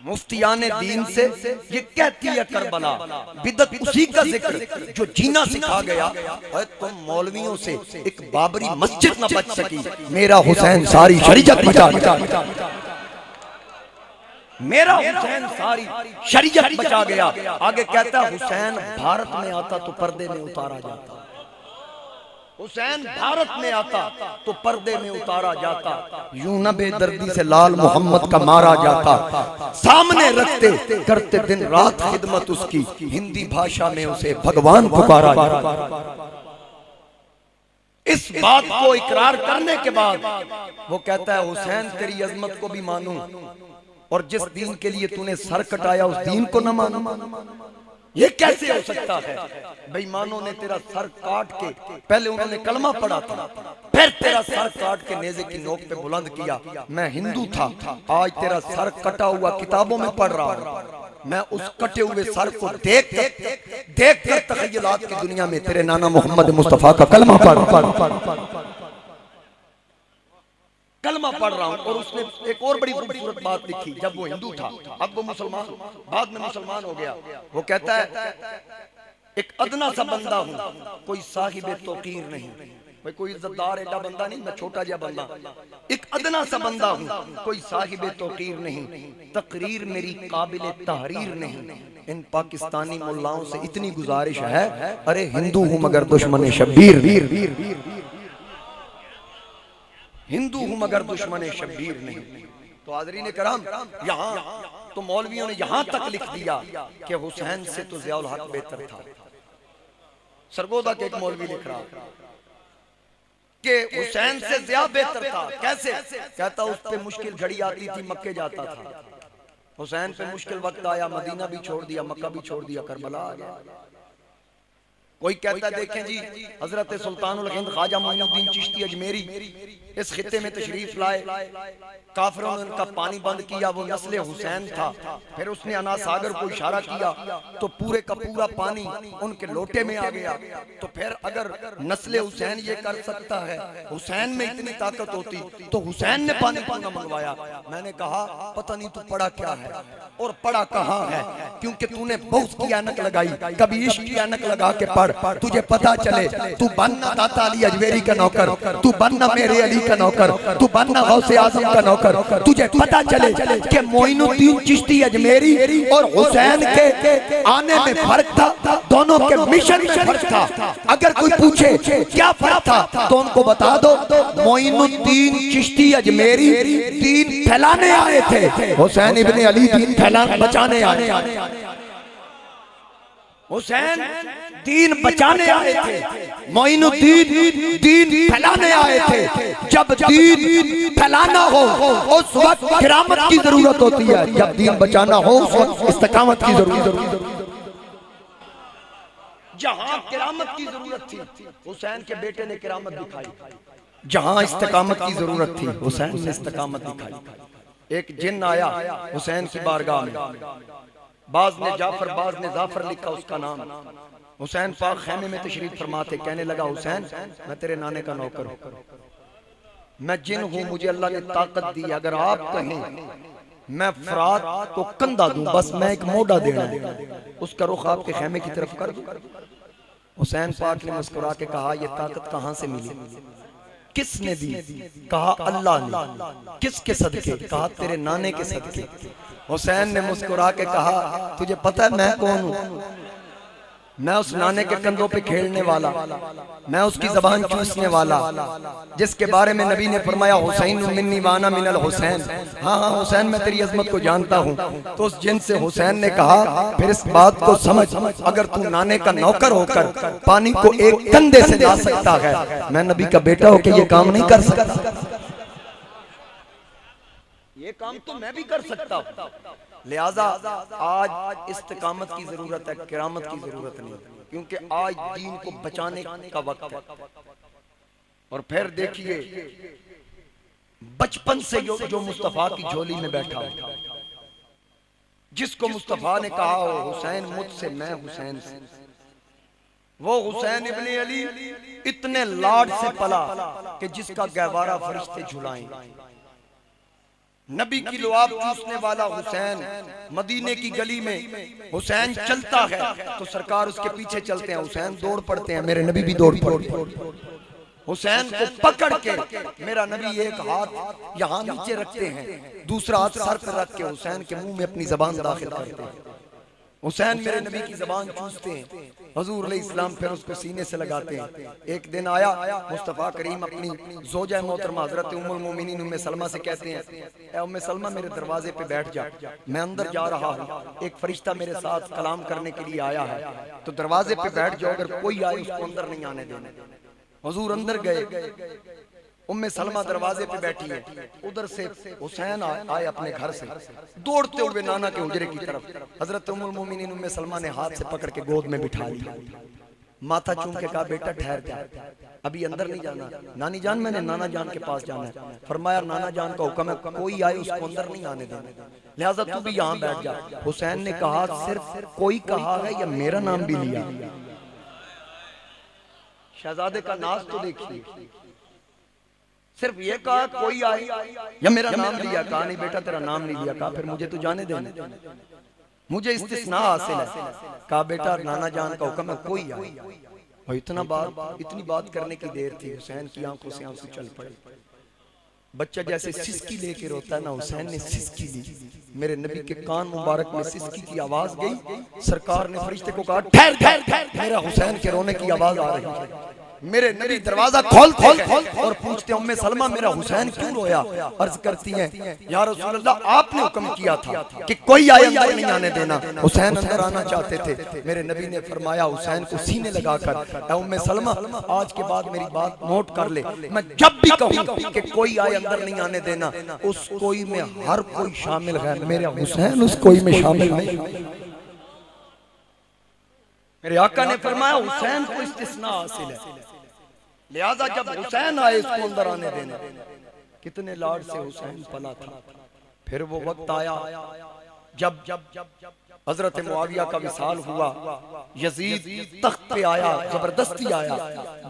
मुफ्तियाने दीन से ये कहती है करबला, बिदत उसी का जिक्र जो जीना सिखा गया। और तुम मौलवियों से एक बाबरी मस्जिद न बच सकी, मेरा हुसैन सारी शरीयत बचा गया। मेरा हुसैन सारी शरीयत बचा गया। आगे कहता हुसैन भारत में आता तो पर्दे में उतारा जाता, हुसैन भारत में आता तो पर्दे में उतारा जाता, यूं न बेदर्दी से लाल मोहम्मद का मारा जाता। सामने रखते करते दिन रात खिदमत उसकी, हिंदी भाषा में उसे भगवान पुकारा जाता। इस बात को इकरार करने के बाद वो कहता है हुसैन तेरी अजमत को भी मानूं, और जिस दीन के लिए तूने सर कटाया उस दीन को न मानूं। ये कैसे हो सकता है? बेईमानों ने तेरा सर काट के, पहले उन्होंने कलमा पढ़ा था, फिर तेरा सर काट के नेज़े की नोक पे बुलंद किया, मैं हिंदू था, आज तेरा सर कटा हुआ किताबों में पढ़ रहा हूं। मैं उस कटे हुए सर को देख कर तखय्युलात की दुनिया में तेरे नाना मोहम्मद मुस्तफा का कलमा पढ़ रहा हूं। और उसने एक और बड़ी खूबसूरत बात लिखी, जब वो हिंदू था, अब वो मुसलमान, बाद में मुसलमान हो गया। वो कहता है एक अदना सा बंदा हूं, कोई साहिबे तौकीर नहीं, मैं कोई इज्जतदार एडा बंदा नहीं, मैं छोटा जा बंदा, एक अदना सा बंदा हूं, कोई साहिबे तौकीर नहीं, तकरीर मेरी काबिले तहरीर नहीं। इन पाकिस्तानी मुल्लाओं से इतनी गुजारिश है, अरे हिंदू हूं मगर दुश्मन शब्बीर, हिंदू हूं मगर दुश्मन शब्बीर नहीं। तो हाज़रीन कराम, यहाँ तो मौलवियों ने यहाँ तक लिख दिया कि हुसैन से तो ज़ियाउल हक बेहतर था। सरगोदा के एक मौलवी लिख रहा कि हुसैन से ज़िया बेहतर था। कैसे? कहता उस पे मुश्किल घड़ी आती थी, मक्के जाता था। हुसैन पे मुश्किल वक्त आया, मदीना भी छोड़ दिया, मक्का भी छोड़ दिया, करबला आ गया। कोई कहता देखें जी हजरत सुल्तानुल हिंद ख्वाजा मोइनुद्दीन चिश्ती अजमेरी इस खित्ते में तशरीफ लाए, काफिरों ने उनका पानी बंद किया, वो नस्ले हुसैन था। फिर उसने अना सागर को इशारा किया तो पूरे का पूरा पानी उनके लोटे में आ गया। तो फिर अगर नस्ले हुसैन ये कर सकता है, हुसैन में इतनी ताकत होती तो हुसैन ने पानी क्यों मंगवाया? मैंने कहा पता नहीं तू पढ़ा क्या है और पढ़ा कहाँ है, क्योंकि तूने बहुत की ऐनक लगाई, कभी इश्क की ऐनक लगा के पढ़ पढ़, तुझे पता चले। तू बनना दाता अली अजमेरी का नौकर, तू बनना मेरे अली का नौकर, तू बनना गौसे आजम का नौकर। तुझे पता चले कि मोइनुद्दीन चिश्ती अजमेरी और हुसैन के आने में फर्क था, दोनों के मिशन में फर्क था। अगर कोई पूछे क्या फर्क था तो उनको बता दो, मोइनुद्दीन चिश्ती अजमेरी दीन फैलाने आए थे, हुसैन इब्ने अली दीन फैलाने बचाने आए। हुसैन दीन बचाने आए थे, मोइनुद्दीन दीन फैलाने आए थे। जब दीन फैलाना हो उस वक्त किरामत की जरूरत होती है, जब दीन बचाना हो उस वक्त इस्तिकामत की जरूरत। जहां किरामत की जरूरत थी हुसैन के बेटे ने किरामत दिखाई, जहां इस्तिकामत की जरूरत थी हुसैन ने इस्तिकामत दिखाई। एक जिन आया हुसैन की बारगाह में, बाज ने जाफर बाज ने जाफर लिखा उसका नाम। हुसैन पाक खेमे में तशरीफ फरमाते, कहने लगा हुसैन मैं तेरे नाने का नौकर हूं, मैं जिन हूं, मुझे अल्लाह ने ताकत दी, अगर आप कहें मैं फरात को कंधा दूं, बस मैं एक मोड़ा देना है, उसका रुख आपके खेमे की तरफ कर दूं। हुसैन पाक ने मुस्कुरा के कहा ये ताकत कहां से मिली, किसने दी? कहा अल्लाह ने। किसके सदके? कहा तेरे नाने के सदके। हुसैन ने मुस्कुरा के कहा तुझे पता है मैं कौन हूं? मैं उस नाने के कंधों पे खेलने वाला, मैं उसकी जबान चूसने वाला, जिसके बारे में नबी ने फरमाया हुसैन मिन्नी वाना मिनल हुसैन। हाँ हाँ हुसैन मैं तेरी अजमत को जानता हूँ। तो उस जिन से हुसैन ने कहा फिर इस बात को समझ, अगर तू नाने का नौकर होकर पानी को एक कंधे से ला सकता है, मैं नबी का बेटा होकर ये काम नहीं कर सकता? ये काम तो मैं भी कर सकता हूँ। लिहाजा आज इस्तिकामत की जरूरत है, किरामत की जरूरत नहीं, क्योंकि आज दीन को बचाने का वक्त है। और फिर देखिए बचपन से जो मुस्तफा की झोली में बैठा हो, जिसको मुस्तफा ने कहा हो हुसैन मुझसे मैं हुसैन से, वो हुसैन इब्ने अली इतने लाड से पला कि जिसका गहवारा फरिश्ते झुलाएं। नबी की लुआब चूसने वाला हुसैन, मदीने की गली में हुसैन चलता है तो सरकार उसके पीछे चलते हैं, हुसैन दौड़ पड़ते हैं, मेरे नबी भी दौड़ पड़ते। हुसैन को पकड़ के मेरा नबी एक हाथ यहाँ नीचे रखते हैं, दूसरा हाथ सर पर रख के हुसैन के मुंह में अपनी जबान दाखिल करते हैं। हुसैन मेरे नबी की जबान चूसते हैं, हुजूर अलैहिस्सलाम फिर उसको सीने से लगाते हैं। एक दिन आया मुस्तफा करीम अपनी ज़ौजा मोहतरमा हजरत उम्मुल मोमिनीन उम्मे सलमा से कहते हैं, ए उम्मे सलमा मेरे दरवाजे पे बैठ जा, मैं अंदर जा रहा हूँ, एक फरिश्ता मेरे साथ कलाम करने के लिए आया है, तो दरवाजे पे बैठ जाओ, अगर कोई आए उसको अंदर नहीं आने देना। हुजूर अंदर गए, उम्मे सलमा दरवाजे पे बैठी है, उधर से हुसैन आए अपने घर से दौड़ते हुए नाना के हुजरे की तरफ। हजरत उम्मुल मोमिनीन उम्मे सलमा ने हाथ से पकड़ के गोद में बिठा लिया, माथा चूम के कहा बेटा ठहर जा, अभी अंदर नहीं जाना, नानी जान मैंने नाना जान के पास जाना है। फरमाया नाना जान का हुक्म है, कोई आए उसको अंदर नहीं आने देना, लिहाजा तू भी यहाँ बैठ जा। हुसैन ने कहा सिर्फ कोई कहा है या मेरा नाम भी लिया? शहजादे का नाज तो देखिए, सिर्फ ये कहा कोई आए या मेरा नाम लिया? कहा नहीं बेटा तेरा नाम नहीं लिया। कहा फिर मुझे तो जाने देना, मुझे इस्तिस्ना हासिल है। कहा बेटा नाना जान का हुक्म है कोई आए। और इतनी बात करने की देर थी, हुसैन की आंखों से आंसू चल पड़े। बच्चा जैसे सिसकी लेके रोता है ना, हुसैन ने सिसकी ली, मेरे नबी के कान मुबारक में सिसकी की आवाज गई। सरकार ने फरिश्ते को कहा ठहर ठहर, मेरा हुसैन के रोने की आवाज आ रही है। मेरे नबी दरवाजा खोलते हैं और पूछते हैं उम्मे सलमा मेरा हुसैन क्यों रोया? अर्ज करती हैं या रसूल अल्लाह आपने हुक्म किया था कि कोई आए अंदर नहीं आने देना, हुसैन अंदर आना चाहते थे। मेरे नबी ने फरमाया हुसैन को सीने लगाकर, उम्मे सलमा आज के बाद मेरी बात नोट कर ले, मैं जब भी कहूं कि कोई आए अंदर नहीं आने देना, उस कोई में हर कोई शामिल है, मेरा हुसैन उस कोई में शामिल नहीं। मेरे आका ने फरमाया हुसैन को इस्तिस्ना हासिल है, लिहाजा जब हुसैन आए इसको अंदर आने देना। कितने लाड से हुसैन पला था। फिर वो वक्त आया जब हजरत मुआविया का विसाल हुआ, यजीद तख्त पे आया, जबरदस्ती आया,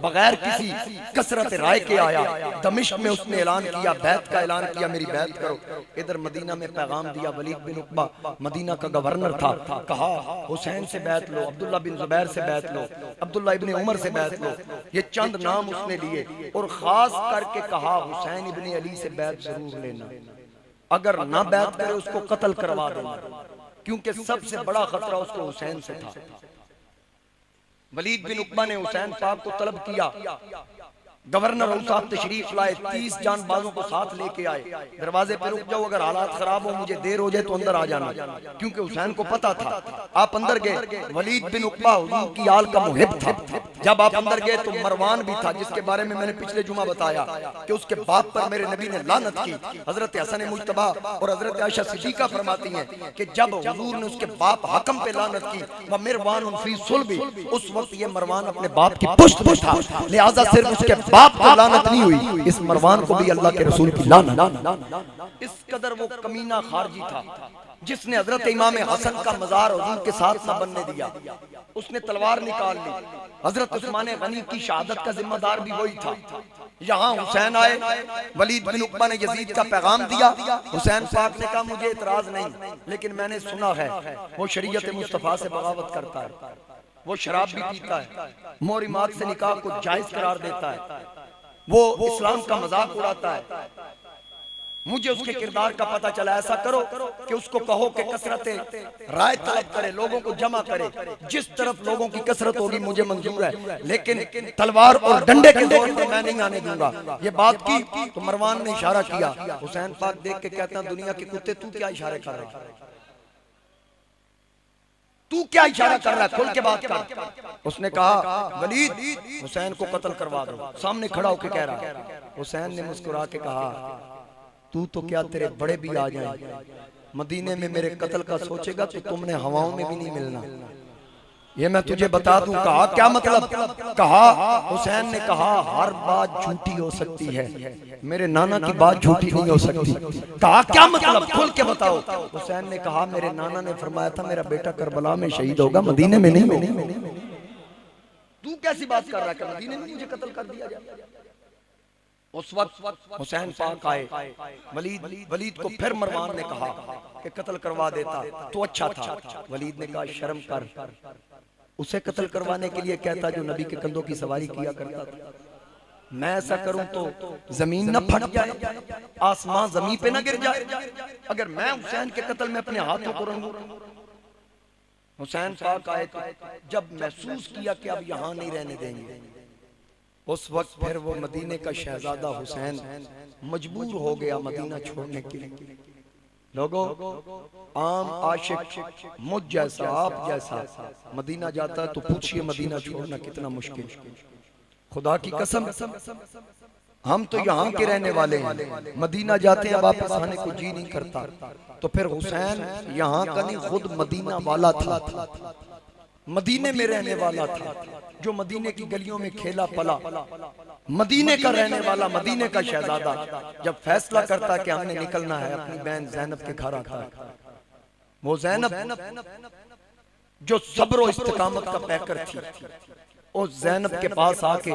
बगैर किसी कसरत राय के आया। दमिश्क में उसने ऐलान किया, बैत का ऐलान किया, मेरी बैत करो। इधर मदीना में पैगाम दिया, वलीद बिन उकबा मदीना का गवर्नर था, कहा हुसैन से बैत लो, अब्दुल्ला बिन जुबैर से बैत लो, अब्दुल्ला इब्ने उमर से बैत लो। ये चंद नाम उसने लिए और खास करके कहा हुसैन इब्ने अली से बैत जरूर लेना, अगर ना बैत करे उसको कत्ल करवा देना, क्योंकि सबसे बड़ा खतरा उसको हुसैन से था। वलीद बिन उकबा ने हुसैन साहब को तलब किया, गवर्नर साहब तशरीफ लाए, 30 जानबाजों को साथ लेके आए। दरवाजे पर रुक जाओ, अगर हालात खराब हो, मुझे देर हो जाए तो अंदर आ जाना, क्योंकि हुसैन को पता था। आप अंदर गए, वलीद बिन उकबा हुजूर की आल का मुहिब था। जब आप अंदर गए तो मरवान भी था, जिसके बारे में मैंने पिछले जुमा बताया कि उसके बाप पर मेरे नबी ने लानत की। हजरत हसन मुज्तबा और हजरत आयशा सिद्दीका फरमाती हैं कि जब हुजूर ने उसके बाप हकम पे लानत की, वह मिरवान फी सुल्बी, उस वक्त ये मरवान अपने बाप की पुश्त में था, लिहाजा सिर्फ उसके बाप को लानत नहीं हुई, इस मरवान को भी अल्लाह के रसूल की लानत। इस कदर वो कमीना खारजी था जिसने हजरत इमाम हसन का मजार हुजूर के साथ न बनने दिया। उसने तलवार निकाल ली। हजरत उस्मान गनी की शहादत का जिम्मेदार भी वही था। यहाँ हुसैन आए, वलीद बिन उकबा ने यजीद का पैगाम दिया। हुसैन पाक ने कहा मुझे इतराज नहीं, लेकिन मैंने सुना है वो शरीयत मुस्तफा से बगावत करता है, वो शराब भी पीता है, मोहरिमात से निकाह को जायज करार देता है, वो इस्लाम का मजाक उड़ाता है। मुझे उसके किरदार का पता चला। ऐसा करो कि उसको कहो कि कसरत राय तलब करे, लोगों को जमा करे, जिस तरफ लोगों की कसरत होगी मुझे मंजूर है, लेकिन तलवार और डंडे के जोर पर मैं नहीं आने दूंगा। ये बात की तो मरवान ने इशारा किया। हुसैन पाक देख के कहता दुनिया के कुत्ते तू क्या इशारे कर रहा है, तू क्या इशारा कर रहा है, खुल के बात कर। उसने कहा वलीद हुसैन को कत्ल करवा दो। सामने खड़ा होकर कह रहा। हुसैन ने मुस्कुरा के कहा तू तो क्या तेरे बड़े भी आ जाए, मदीने में मेरे कत्ल का सोचेगा तो तुमने हवाओं में भी नहीं मिलना, ये मैं तुझे बता दूं। कहा क्या मतलब? कहा हुसैन ने कहा हर बात झूठी हो सकती है, मेरे नाना की बात झूठी नहीं हो सकती। कहा क्या मतलब, खुल के बताओ। हुसैन ने कहा मेरे नाना ने फरमाया था मेरा बेटा करबला में शहीद होगा, मदीने में नहीं। तू कैसी बात कर रहा है, मदीने में मुझे कत्ल कर दिया जाए। उस वक्त हुसैन पाक आए, वलीद को फिर मरवान ने कहा कि कत्ल करवा देता तो अच्छा था। वलीद ने कहा शर्म कर, उसे कत्ल करवाने के लिए कहता जो नबी के कंधों की सवारी किया करता था। मैं ऐसा करूं तो जमीन न फट जाए, आसमान जमीन पे न गिर जाए, अगर मैं हुसैन के कत्ल में अपने हाथों को रंगूं। हुसैन पाक आए तो जब महसूस किया कि अब यहां नहीं रहने देंगे, उस वक्त फिर वो मदीने का शहजादा हुसैन मजबूर हो गया मदीना छोड़ने के लिए। लोगों आम आशिक मुझ जैसा आप जैसा मदीना जाता है तो पूछिए मदीना छोड़ना कितना मुश्किल। खुदा की कसम हम तो यहाँ के रहने वाले हैं, मदीना जाते हैं वापस आने को जी नहीं करता। तो फिर हुसैन यहाँ का नहीं खुद मदीना वाला था, मदीने में रहने वाला था, जो मदीने की गलियों में खेला पला, मदीने का रहने वाला, मदीने का शहजादा जब फैसला करता कि हमने निकलना है अपनी बहन ज़ैनब के घर आता। वो ज़ैनब जो सब्र और इस्तिकामत का पैकर थी, उस ज़ैनब के पास आके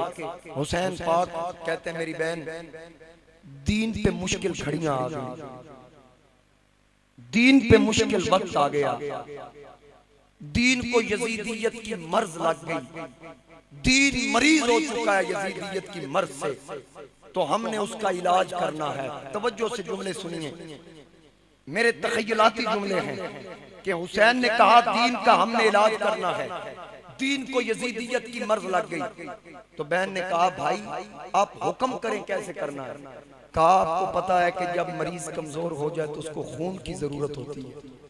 हुसैन पाक कहते हैं मेरी बहन दीन पे मुश्किल घड़ियां आ गई, दीन पे मुश्किल वक्त आ गया, दीन को यजीदियत की मर्ज लग गई, दीन मरीज हो चुका है यजीदियत की मर्ज से, तो हमने उसका इलाज करना है। तवज्जो से जुमले सुनिए, मेरे तखयलाती जुमले हैं कि हुसैन ने कहा दीन का हमने इलाज करना है, दीन को यजीदियत की मर्ज लग गई। तो बहन ने कहा भाई आप हुक्म करें कैसे करना है। कहा आपको पता है कि जब मरीज कमजोर हो जाए तो उसको खून की जरूरत होती है,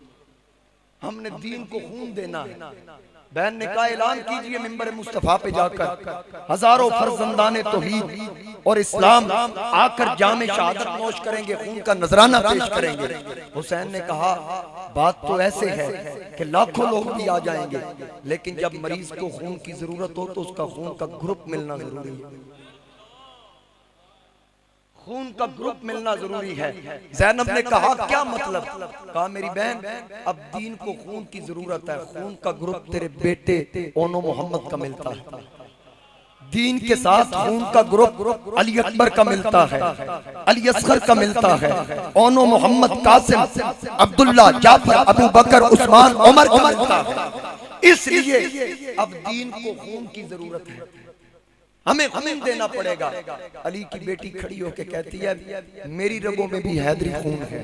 हमने दीन को खून देना है। बहन ने कहा ऐलान कीजिए मिंबर मुस्तफा पे जाकर, हजारों फर्जंदाने तौहीद और इस्लाम आकर जामे शहादत नोश करेंगे, खून का नजराना पेश करेंगे। हुसैन ने कहा बात तो ऐसे है कि लाखों लोग भी आ जाएंगे, लेकिन जब मरीज को खून की जरूरत हो तो उसका खून का ग्रुप मिलना जरूरी है। खून का ग्रुप मिलना जरूरी है। ज़ैनब ने कहा क्या मतलब? कहा मेरी बहन अब दीन को खून की जरूरत है, खून का ग्रुप तेरे बेटे ओनो मोहम्मद का मिलता है, दीन के साथ खून का ग्रुप अली अकबर का मिलता है, अली असगर का मिलता है, ओनो मोहम्मद, कासिम, अब्दुल्ला, जाफर, अबू बकर, उस्मान, उमर का मिलता है। इसलिए अब दीन को खून की जरूरत है, हमें खून देना पड़ेगा। अली की बेटी खड़ी होकर कहती है मेरी रगों में भी हैदरी खून है,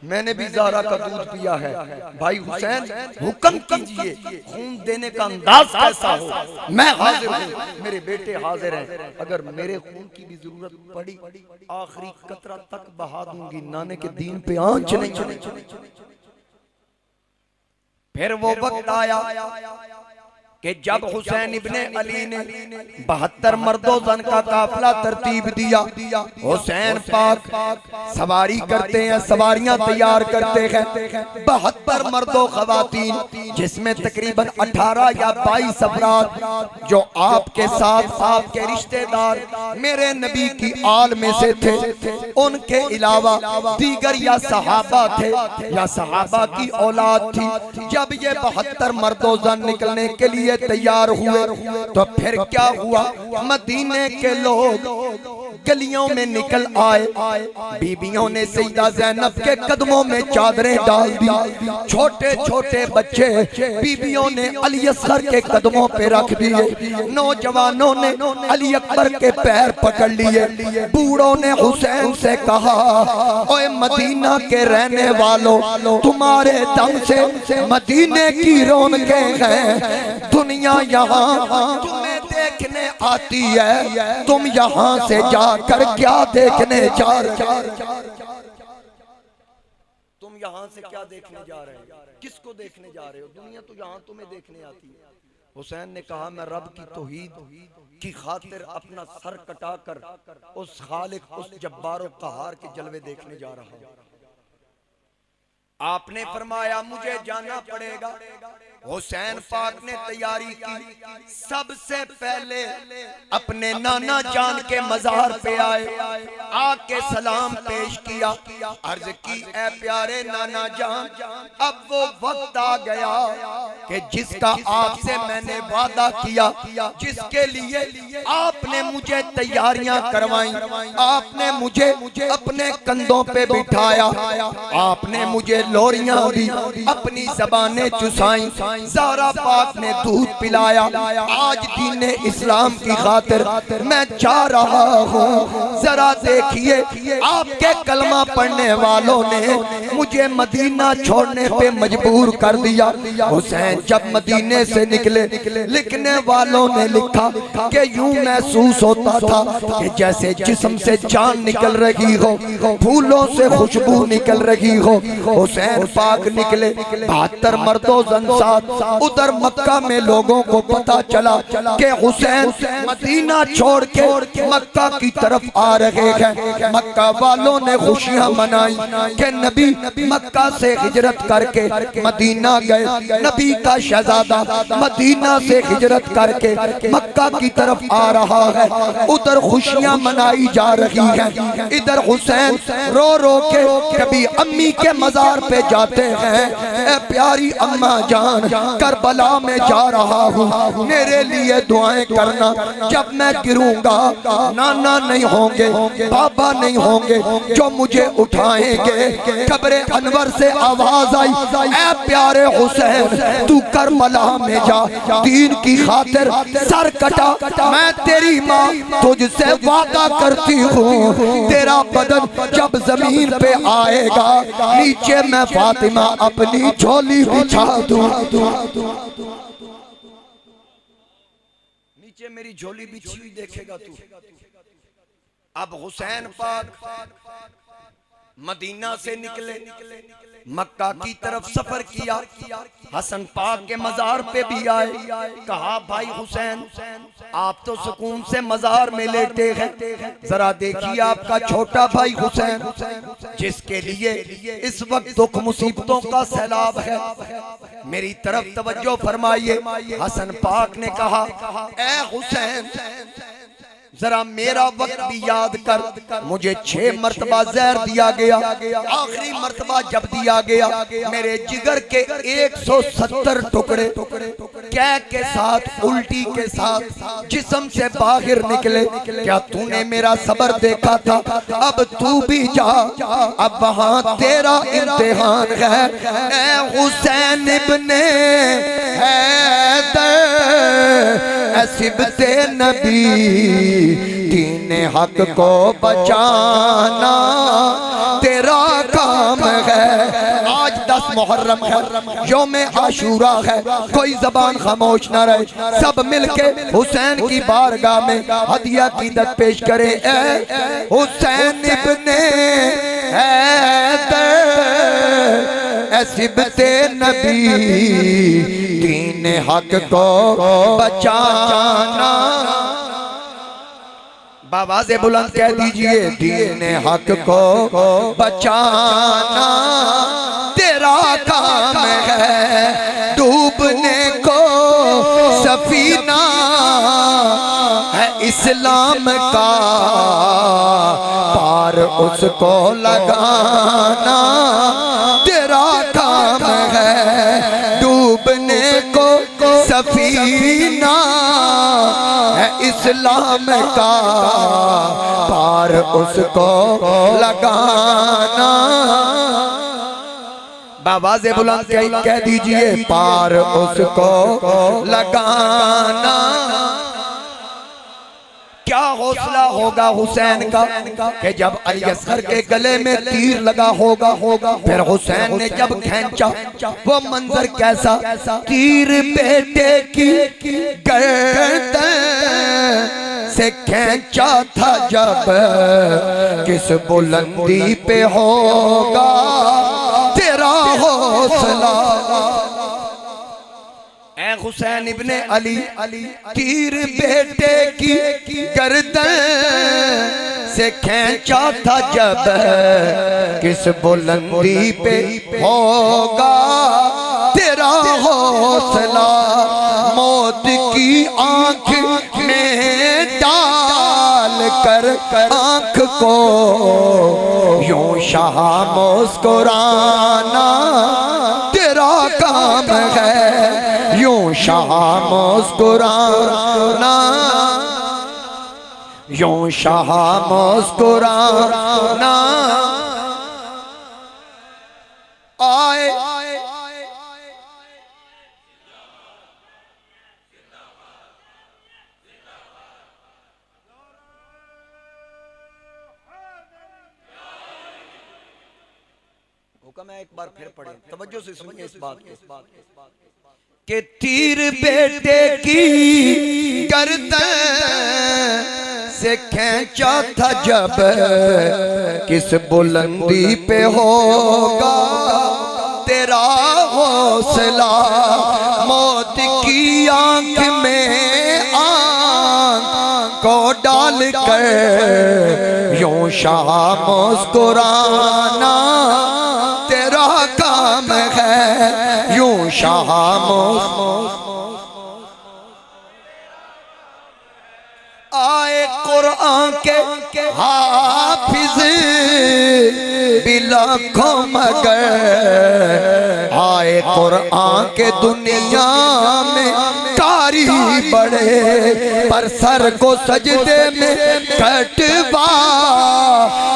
मैंने भी ज़हरा का दूध पिया है। भाई हुसैन हुक्म कीजिए, खून देने का अंदाज कैसा हो, मैं हाजिर हूँ, मेरे बेटे हाजिर हैं। अगर मेरे खून की भी जरूरत पड़ी आखिरी कतरा तक बहा दूंगी, नाने के दीन पे आंच नहीं चलेगी। फिर वो वक्त आया कि जब हुसैन इब्ने अली ने 72 मर्दों जन का काफिला तरतीब दिया, हुसैन पाक सवारी करते हैं, सवारियां तैयार करते हैं, 72 मर्दों खवातीन जिसमें तकरीबन 18 या 22 अफराद जो आपके साथ आपके रिश्तेदार मेरे नबी की आल में से थे, उनके अलावा दीगर या सहाबा थे या सहाबा की औलाद थी। जब ये 72 मर्दों जन निकलने के लिए तैयार हुए तो फिर क्या हुआ, मदीने के लोग गलियों में निकल आए, बीबियों ने सैयदा ज़ैनब के कदमों में चादरें डाल दी, छोटे छोटे बच्चे बीबियों ने अली असगर के कदमों पे रख दिए, नौजवानों ने अली अकबर के पैर पकड़ लिए, बूढ़ों ने हुसैन से कहा ओए मदीना के रहने वालों, तुम्हारे दम से मदीने की रौनकें हैं, दुनिया यहाँ तुम्हें देखने आती है, तुम यहाँ से जाकर क्या देखने जा रहे हो? तुम यहाँ से क्या देखने जा रहे हो? किसको देखने जा रहे हो? दुनिया तो यहाँ तुम्हें देखने आती है। हुसैन ने कहा मैं रब की तौहीद की खातिर अपना सर कटाकर उस खालिक, उस जब्बार क़हार के जलवे देखने जा रहा हूँ। आपने फरमाया मुझे जाना पड़ेगा। हुसैन पाक ने तैयारी की, सबसे पहले अपने नाना जान के मज़ार पे आए, आके सलाम पेश किया, अर्ज की ए प्यारे नाना जान, अब वो वक्त आ गया कि जिसका आपसे मैंने वादा किया, जिसके लिए आपने मुझे तैयारियां करवाई, आपने मुझे अपने कंधों पे बिठाया, आपने मुझे लोरियां दी, अपनी ज़बानें चुसाई, ज़हरा पाक ने दूध पिलाया, आज दीन इस्लाम की खातिर मैं जा रहा हूँ। जरा देखिए आपके कलमा पढ़ने वालों ने मुझे मदीना छोड़ने पे मजबूर कर दिया। हुसैन जब मदीने से निकले, लिखने वालों ने लिखा कि यूं महसूस होता था कि जैसे जिस्म से जान निकल रही हो, फूलों से खुशबू निकल रही हो। हुसैन पाक निकले, 72 मर्दों जन उधर मक्का में लोगों को पता चला कि हुसैन मदीना छोड़ के मक्का की तरफ आ रहे हैं। मक्का वालों ने खुशियां मनाई कि नबी मक्का से हिजरत करके मदीना गए, नबी का शहजादा मदीना से हिजरत करके मक्का की तरफ आ रहा है। उधर खुशियां मनाई जा रही हैं, इधर हुसैन रो रो के कभी अम्मी के मजार पे जाते हैं, ए प्यारी अम्मा जान करबला में जा रहा हूँ, मेरे लिए दुआएं करना, जब मैं गिरूंगा नाना नहीं होंगे, बाबा नहीं होंगे जो मुझे उठाएंगे। कब्रे अनवर से आवाज आई, ए प्यारे हुसैन तू करबला में जा, दीन की खातिर सर कटा, मैं तेरी माँ तुझसे वादा करती हूँ, तेरा बदन जब जमीन पे आएगा नीचे मैं फातिमा अपनी झोली बिछा दूं, नीचे मेरी झोली बिछी हुई देखेगा तू। अब हुसैन पाक मदीना से निकले, मक्का की तरफ सफर किया, हसन पाक के मजार पे भी आए, कहा भाई हुसैन आप तो सुकून से मजार में लेटे हैं, जरा देखिए आपका छोटा भाई हुसैन जिसके लिए इस वक्त दुख मुसीबतों का सैलाब है, मेरी तरफ तवज्जो फरमाइए। हसन पाक ने कहा ए हुसैन जरा मेरा वक्त भी याद कर, मुझे 6 मर्तबा जहर दिया गया, आखिरी मर्तबा जब दिया गया मेरे जिगर के 170 टुकड़े कै के साथ उल्टी के साथ जिस्म से बाहर निकले। क्या तूने मेरा सब्र देखा था? अब तू भी जा, अब वहां तेरा इम्तिहान है। ए हुसैन इब्ने हैदर सिबते नबी, दीन हक को बचाना तेरा काम है। आज 10 मुहर्रम है, यौम आशूरा है, कोई जबान खामोश न रहे, सब मिलके हुसैन की बारगाह में हदिया कीदत पेश करें। ए हुसैन इब्ने हैदर सिबते नबी, दीन हक को बचाना। बाबा से बुलंद कह दीजिए, दीन हक को बचाना तेरा काम है। डूबने को सफीना है इस्लाम का, पार उसको लगाना तेरा काम है। डूबने को सफीना है इस्लाम का, पार उसको लगाना। बाबा से बुलंद कह दीजिए, पार उसको लगाना। क्या हौसला होगा हुसैन का कि जब अली असगर के गले में तीर लगा होगा, फिर हुसैन ने जब खींचा वो मंजर कैसा। तीर बेटे की गर्दन से खींचा था जब, किस बुलंदी पे होगा तेरा हौसला। ऐ हुसैन इब्ने अली, तीर बेटे की गर्दन से खींचा था जब, किस बुलंदी पे होगा तेरा हौसला। मौत की आंख में डाल कर आंख को यूं शाह मुस्कुराना तेरा काम है। यूं शाह मुस्कुराना, यूं शाह मुस्कुराना। आए हुक्म है, एक बार फिर पढ़े, तवज्जो से सुनिए इस बात को के तीर बेटे की गर्दन से खींचा था जब, किस बुलंदी पे होगा तेरा हौसला। मौत की आंख में आंख को डाल कर यूं शाह मुस्कुराना तेरा काम है। यूं शाह आए कुरान के हाफिज भी लाखों मगर, आए कुरान के दुनिया में कारी बड़े, पर सर को सजदे में कटवा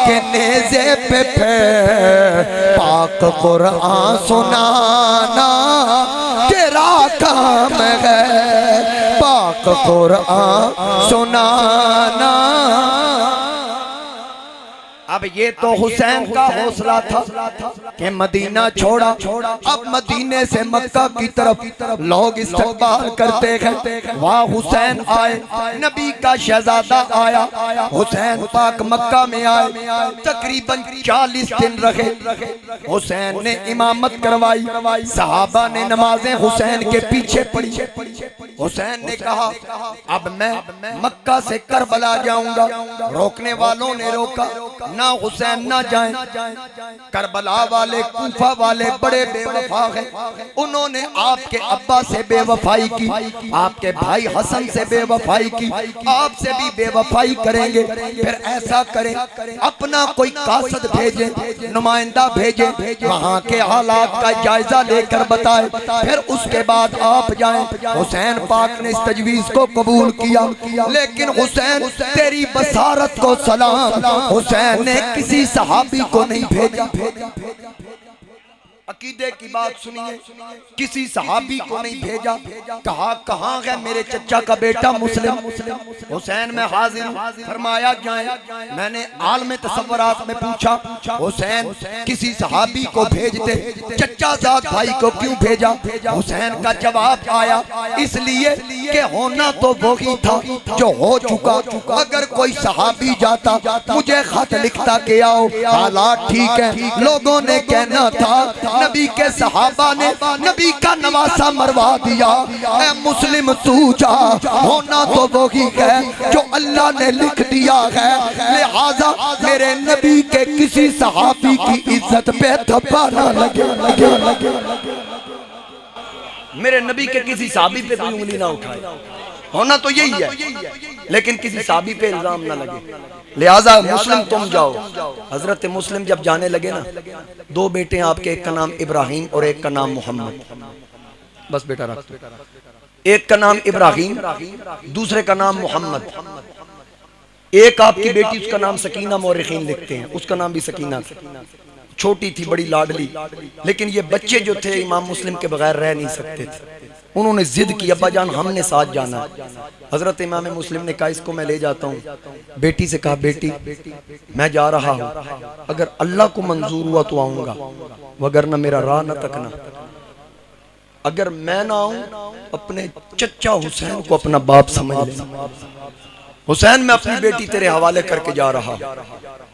के नेज़े पे फिर पाक कुरान सुनाना तेरा काम है। पाक कुरान सुनाना। अब ये तो हुसैन का हौसला था कि मदीना छोड़ा, अब मदीने से मक्का की तरफ लोग इस्तकबाल करते हैं। वहाँ हुसैन आए, नबी का शहजादा आया, हुसैन पाक मक्का में आए, तकरीबन 40 दिन रहे। हुसैन ने इमामत करवाई, सहाबा ने नमाजें हुसैन के पीछे पढ़ी। हुसैन ने कहा अब मैं मक्का से करबला जाऊंगा। रोकने वालों ने रोका, ना हुसैन ना जाएं। करबला वाले, कूफा वाले बड़े बेवफा हैं। उन्होंने आपके अब्बा से बेवफाई की, आपके भाई हसन से बेवफाई की, आपसे भी बेवफाई करेंगे। फिर ऐसा करें, अपना कोई कासद भेजे, नुमाइंदा भेजे, वहाँ के हालात का जायजा लेकर बताए, फिर उसके बाद आप जाएं। हुसैन पाक ने इस तजवीज को कबूल किया, लेकिन हुसैन तेरी बसारत को सलाम, हुसैन ने किसी सहाबी को नहीं भेजा। अकीदे की बात सुनिए, किसी सहाबी को नहीं भेजा। कहा कहाँ है मेरे चचा का बेटा मुस्लिम? हुसैन में हाजिर हूं, फरमाया जाए। मैंने आलम तसव्वुरात में पूछा, हुसैन किसी सहाबी को भेजते, चचा जाद भाई को क्यों भेजा? हुसैन का जवाब आया, इसलिए कि होना तो वही था जो हो चुका। अगर कोई सहाबी जाता, मुझे खत लिखता के आओ, हालात ठीक है, लोगों ने कहना था नबी के सहाबा ने नबी का नवासा मरवा दिया। ऐ मुस्लिम तू जा, होना तो वही है जो अल्लाह ने लिख दिया है। लिहाजा मेरे नबी के किसी सहाबी की इज्जत पे धब्बा ना लगे, लगे, लगे, लगे। मेरे नबी के किसी सहाबी पे कोई उंगली ना उठाए, होना तो यही है, लेकिन किसी सहाबी पे इल्जाम ना लगे। लिहाजा मुस्लिम तुम जाओ। हजरत मुस्लिम जब जाने लगे ना, दो बेटे हैं आपके, एक का नाम इब्राहिम और एक का नाम मोहम्मद। बस बेटा रख, एक का नाम इब्राहिम, दूसरे का नाम मोहम्मद। एक आपकी बेटी, उसका नाम सकीना, मौरिखीन लिखते हैं, उसका नाम भी सकीना। छोटी थी, बड़ी लाडली, लेकिन ये बच्चे जो थे इमाम मुस्लिम के बगैर रह नहीं सकते थे। उन्होंने जिद की, अब्बा जान हमने साथ जाना। हजरत इमाम मुस्लिम ने कहा इसको मैं ले जाता हूँ। बेटी से कहा बेटी मैं जा रहा हूँ, अगर अल्लाह को मंजूर हुआ तो आऊंगा, वगरना मेरा राह न तकना। अगर मैं ना आऊं, अपने चचा हुसैन को अपना बाप समझ लेना। हुसैन मैं अपनी बेटी तेरे हवाले करके जा रहा।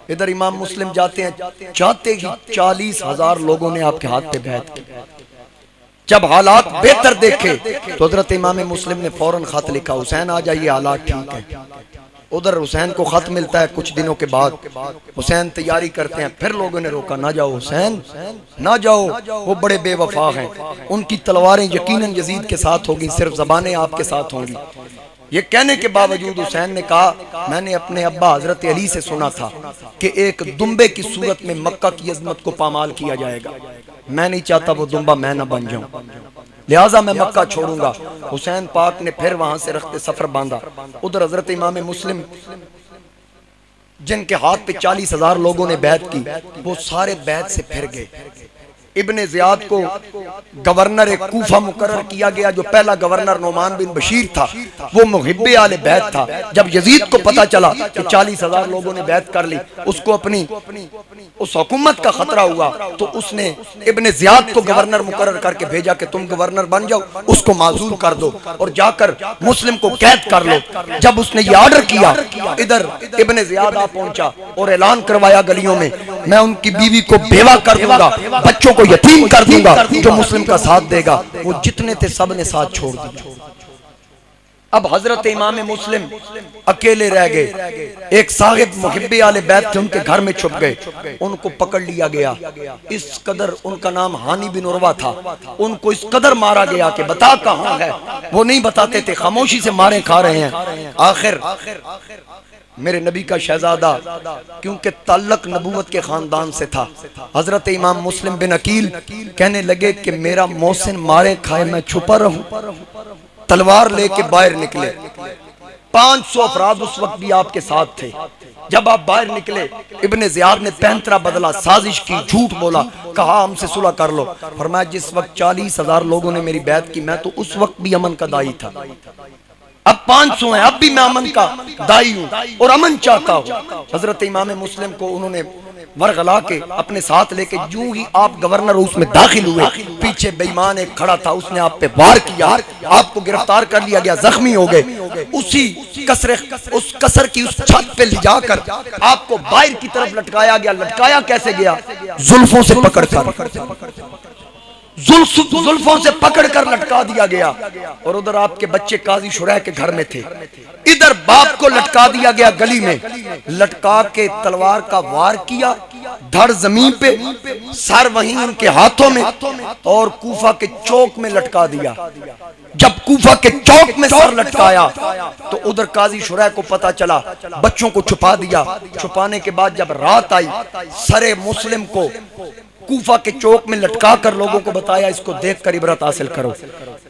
इधर इमाम मुस्लिम जाते हैं, चाहते ही 40,000 लोगों ने आपके हाथ पे बैठ की। जब हालात बेहतर देखे तो हजरत इमाम मुस्लिम ने फौरन खत लिखा, हुसैन आ जाइए, हालात ठीक है। उधर हुसैन को खत मिलता है कुछ दिनों के बाद। हुसैन तैयारी करते हैं, फिर लोगों ने रोका, ना जाओ हुसैन, ना जाओ, वो बड़े बेवफा हैं, उनकी तलवारें यकीनन यजीद के साथ होगी, सिर्फ ज़बानें आपके साथ होंगी। ये कहने के बावजूद हुसैन ने कहा मैंने अपने अब्बा हजरत अली से सुना था कि एक दुम्बे की सूरत में मक्का की अजमत को पामाल किया जाएगा। मैं नहीं चाहता वो दुम्बा मैं न बन जाऊं, लिहाजा मैं मक्का छोड़ूंगा। हुसैन पाक ने फिर वहां से रखते सफर बांधा। उधर हजरत इमाम मुस्लिम जिनके हाथ पे 40,000 लोगों ने बैत की, वो सारे बैत से फिर गए। इब्ने ज़ियाद को गवर्नर कूफा मुकर्रर किया गया। जो पहला गवर्नर नोमान बिन बशीर था, वो मुहिब्बे आले बैत था। जब यजीद को पता चला कि 40,000 लोगों ने बैत कर ली, उसको अपनी उस हुकूमत का खतरा हुआ, तो उसने इब्ने ज़ियाद को गवर्नर मुकर्रर करके भेजा कि तुम गवर्नर बन जाओ, उसको माजूर कर दो और जाकर मुस्लिम को कैद कर लो। जब उसने ये ऑर्डर किया, इधर इब्ने ज़ियाद आ पहुंचा और ऐलान करवाया गलियों में, मैं उनकी बीवी को बेवा कर दूंगा, बच्चों को यतीम कर दूंगा, जो मुस्लिम का साथ देगा। वो जितने थे सब ने साथ छोड़ दिया। अब हजरत इमाम मुस्लिम अकेले रह गए। एक साहिब मुहिब्बे आले बैत थे, उनके घर में छुप गए, उनको पकड़ लिया गया। इस कदर, उनका नाम हानी बिन उर्वा था, उनको इस कदर मारा गया कि बता कहां है, वो नहीं बताते थे, खामोशी से मारे खा रहे हैं। आखिर मेरे नबी का शहजादा, क्योंकि ताल्लुक नबूवत के खानदान से था, हजरत इमाम मुस्लिम बिन अकील कहने लगे कि मेरा मोहसिन मारे खाए मैं छुपा रहूं। तलवार लेके बाहर निकले। 500 अफराद उस वक्त भी आपके साथ थे। जब आप बाहर निकले, इब्ने ज़ियाद ने पैंतरा बदला, साजिश की, झूठ बोला, कहा हमसे सुलह कर लो। फरमाया जिस वक्त 40,000 लोगों ने मेरी बैत की, मैं तो उस वक्त भी अमन का दाई था, अब 500 है, अब भी मैं अमन का दाई हूं और अमन चाहता हूं। हजरत इमाम मुस्लिम को उन्होंने वरगला के अपने साथ लेके यूं ही आप गवर्नर उसमें दाखिल हुए, पीछे बेईमान एक खड़ा था, उसने आप पे वार किया, आपको गिरफ्तार कर लिया गया, जख्मी हो गए। उसी उस कसर की उस छत पे ले जाकर आपको बाहर की तरफ लटकाया गया। लटकाया कैसे गया? जुल्फों से पकड़कर, जुल्फों से पकड़कर लटका दिया गया। और उधर आपके बच्चे काजी शुरैह के घर में थे। इधर बाप को लटका दिया गया गली में, लटका के तलवार का वार किया, धड़ जमीन पे, सर वहीं उनके हाथों में, और कूफा के चौक में लटका दिया। जब कूफा के चौक में सर लटकाया तो उधर काजी शुरैह को पता चला, बच्चों को छुपा दिया। छुपाने के बाद जब रात आई, सरे मुस्लिम को कूफा के चौक में लटका कर लोगों को बताया, इसको देखकर इबरत हासिल करो।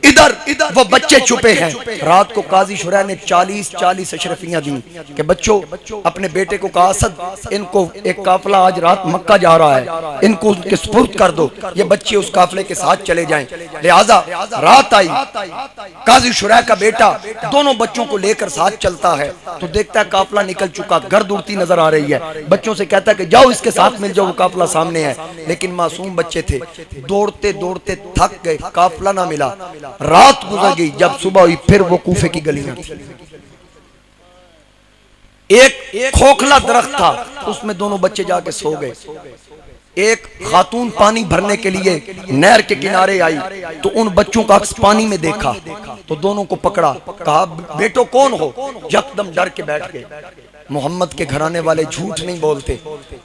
इधर वो बच्चे छुपे हैं। रात को काजी शुरैह ने 40 अशरफियां दी कि बच्चों, अपने बेटे को कहा, असद, इनको एक काफिला आज रात मक्का जा रहा है, इनको उनके सुपुर्द कर दो, ये बच्चे उस काफिले के साथ चले जाएं। लिहाजा रात आई, काजी शुरैह का बेटा दोनों बच्चों को लेकर साथ चलता है तो देखता है काफिला निकल चुका, गर्द उड़ती नजर आ रही है। बच्चों से कहता है कि जाओ इसके साथ मिल जाओ, काफिला सामने है। लेकिन मासूम बच्चे थे, दौड़ते दौड़ते थक गए, काफिला ना मिला। रात गुजर गई, जब सुबह हुई फिर वो कूफे की गलियां थी। एक खोखला दरख्त था, उसमें दोनों बच्चे जाके सो गए। एक खातून पानी भरने के लिए नहर के किनारे आई तो उन बच्चों का अक्स पानी में देखा तो दोनों को पकड़ा, कहा बेटो कौन हो? यकदम डर के बैठ गए। मोहम्मद के घराने वाले झूठ नहीं बोलते,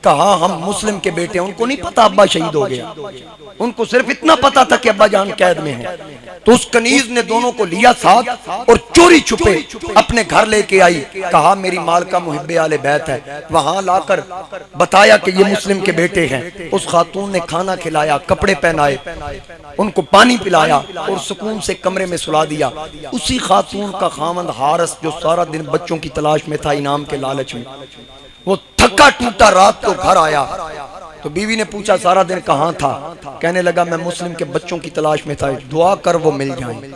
कहा हम मुस्लिम के बेटे। उनको नहीं पता अब्बा शहीद हो गया, उनको सिर्फ इतना पता था कि अब्बा जान कैद में है। तो उस कनीज ने दोनों को लिया साथ और चोरी छुपे अपने घर लेके आई। कहा मेरी मालका मुहिब्बे आले बैत है। वहां लाकर बताया कि ये मुस्लिम के बेटे हैं। उस खातून ने खाना खिलाया, कपड़े पहनाए, उनको पानी पिलाया और सुकून से कमरे में सुला दिया। उसी खातून का खामंद हारिस, जो सारा दिन बच्चों की तलाश में था, इनाम के लालच में, वो थका टूटा रात को घर आया तो बीवी ने पूछा सारा दिन कहां था? कहने लगा मैं मुस्लिम के बच्चों की तलाश में था, दुआ कर वो मिल जाएं,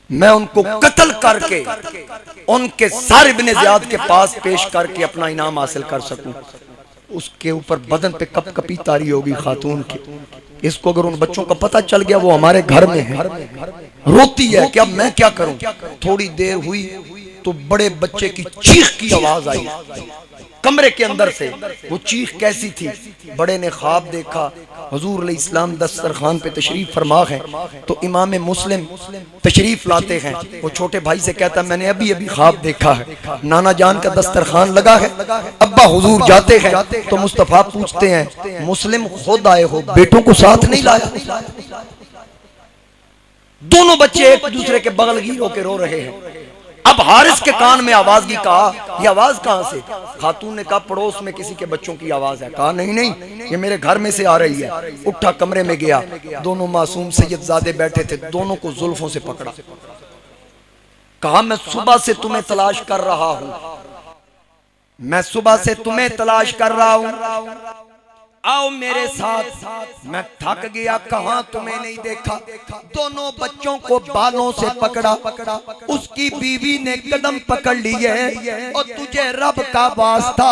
मैं उनको कत्ल करके उनके सर इब्ने ज़ियाद के पास पेश करके अपना इनाम हासिल कर सकूं। उसके ऊपर बदन पे कपकपी तारी होगी खातून की। इसको अगर उन बच्चों का पता चल गया वो हमारे घर में है, रोती है कि अब मैं क्या करूं। थोड़ी देर हुई तो बड़े बच्चे की चीख की आवाज आई कमरे के अंदर से। वो चीख कैसी थी? बड़े ने ख्वाब देखा, हुजूर अलैहिस्सलाम दस्तरखान पे तशरीफ फरमा है तो इमाम मुस्लिम तशरीफ लाते हैं। वो छोटे भाई से कहता मैंने अभी अभी ख्वाब देखा है, नाना जान का दस्तरखान लगा है, अब्बा हुजूर जाते हैं तो मुस्तफा पूछते हैं मुस्लिम खुद आए हो, बेटों को साथ नहीं लाया? दोनों बच्चे एक दूसरे के बगल गिर होकर रो रहे हैं। अब हारिस के कान में आवाज की, कहा ये आवाज कहां से? खातून ने कहा पड़ोस में किसी के बच्चों की आवाज है। कहा नहीं नहीं, ये मेरे घर में से आ रही है। उठा कमरे में गया, दोनों मासूम सैयदजादे बैठे थे, दोनों को जुल्फों से पकड़ा, कहा मैं सुबह से तुम्हें तलाश कर रहा हूं, मैं सुबह से तुम्हें तलाश कर रहा हूं, आओ मेरे साथ, मैं थक गया, कहां तुम्हें नहीं देखा। दोनों बच्चों को बालों से पकड़ा, उसकी बीवी ने कदम पकड़ लिए और तुझे रब का वास्ता,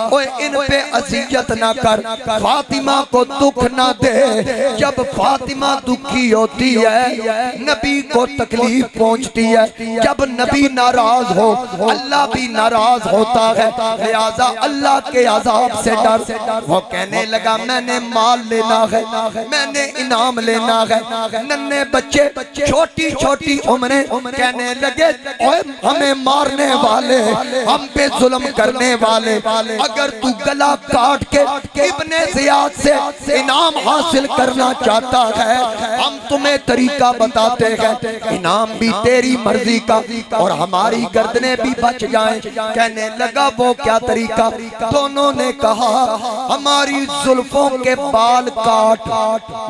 ओए इन पे अजियत ना कर, फातिमा को दुख ना दे। जब फातिमा दुखी होती है नबी को तकलीफ पहुंचती है, जब नबी नाराज हो अल्लाह भी नाराज होता है, लिहाजा अल्लाह के अजाब से डर। वो कहने लगा मैंने माल लेना है, मैंने इनाम लेना है। नन्हे बच्चे छोटी छोटी उम्रें कहने लगे ओए हमें मारने वाले, हम पे जुल्म करने वाले, अगर तू गला काट के इब्ने ज़ियाद से इनाम हासिल करना चाहता है हम तुम्हें तरीका बताते हैं, इनाम भी तेरी मर्जी का और हमारी गर्दनें भी बच जाएं। कहने लगा वो क्या तरीका? दोनों ने कहा हमारी जुल्फों के बाल काट,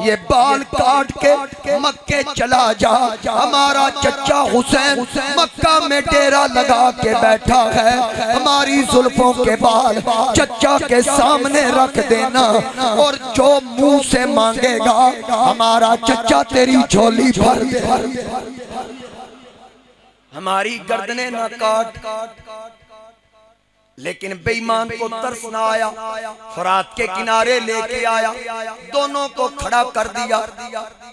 ये बाल काट के मक्के चला जा, हमारा चचा हुसैन मक्का में डेरा लगा के बैठा है, हमारी जुल्फों के बाल चचा के सामने रख देना और जो मुंह से मांगेगा हमारा चचा तेरी झोली भर दे। हमारी गर्दनें न काट। लेकिन बेईमान को तरस ना आया, फरात के किनारे लेके आया, दोनों को खड़ा कर दिया।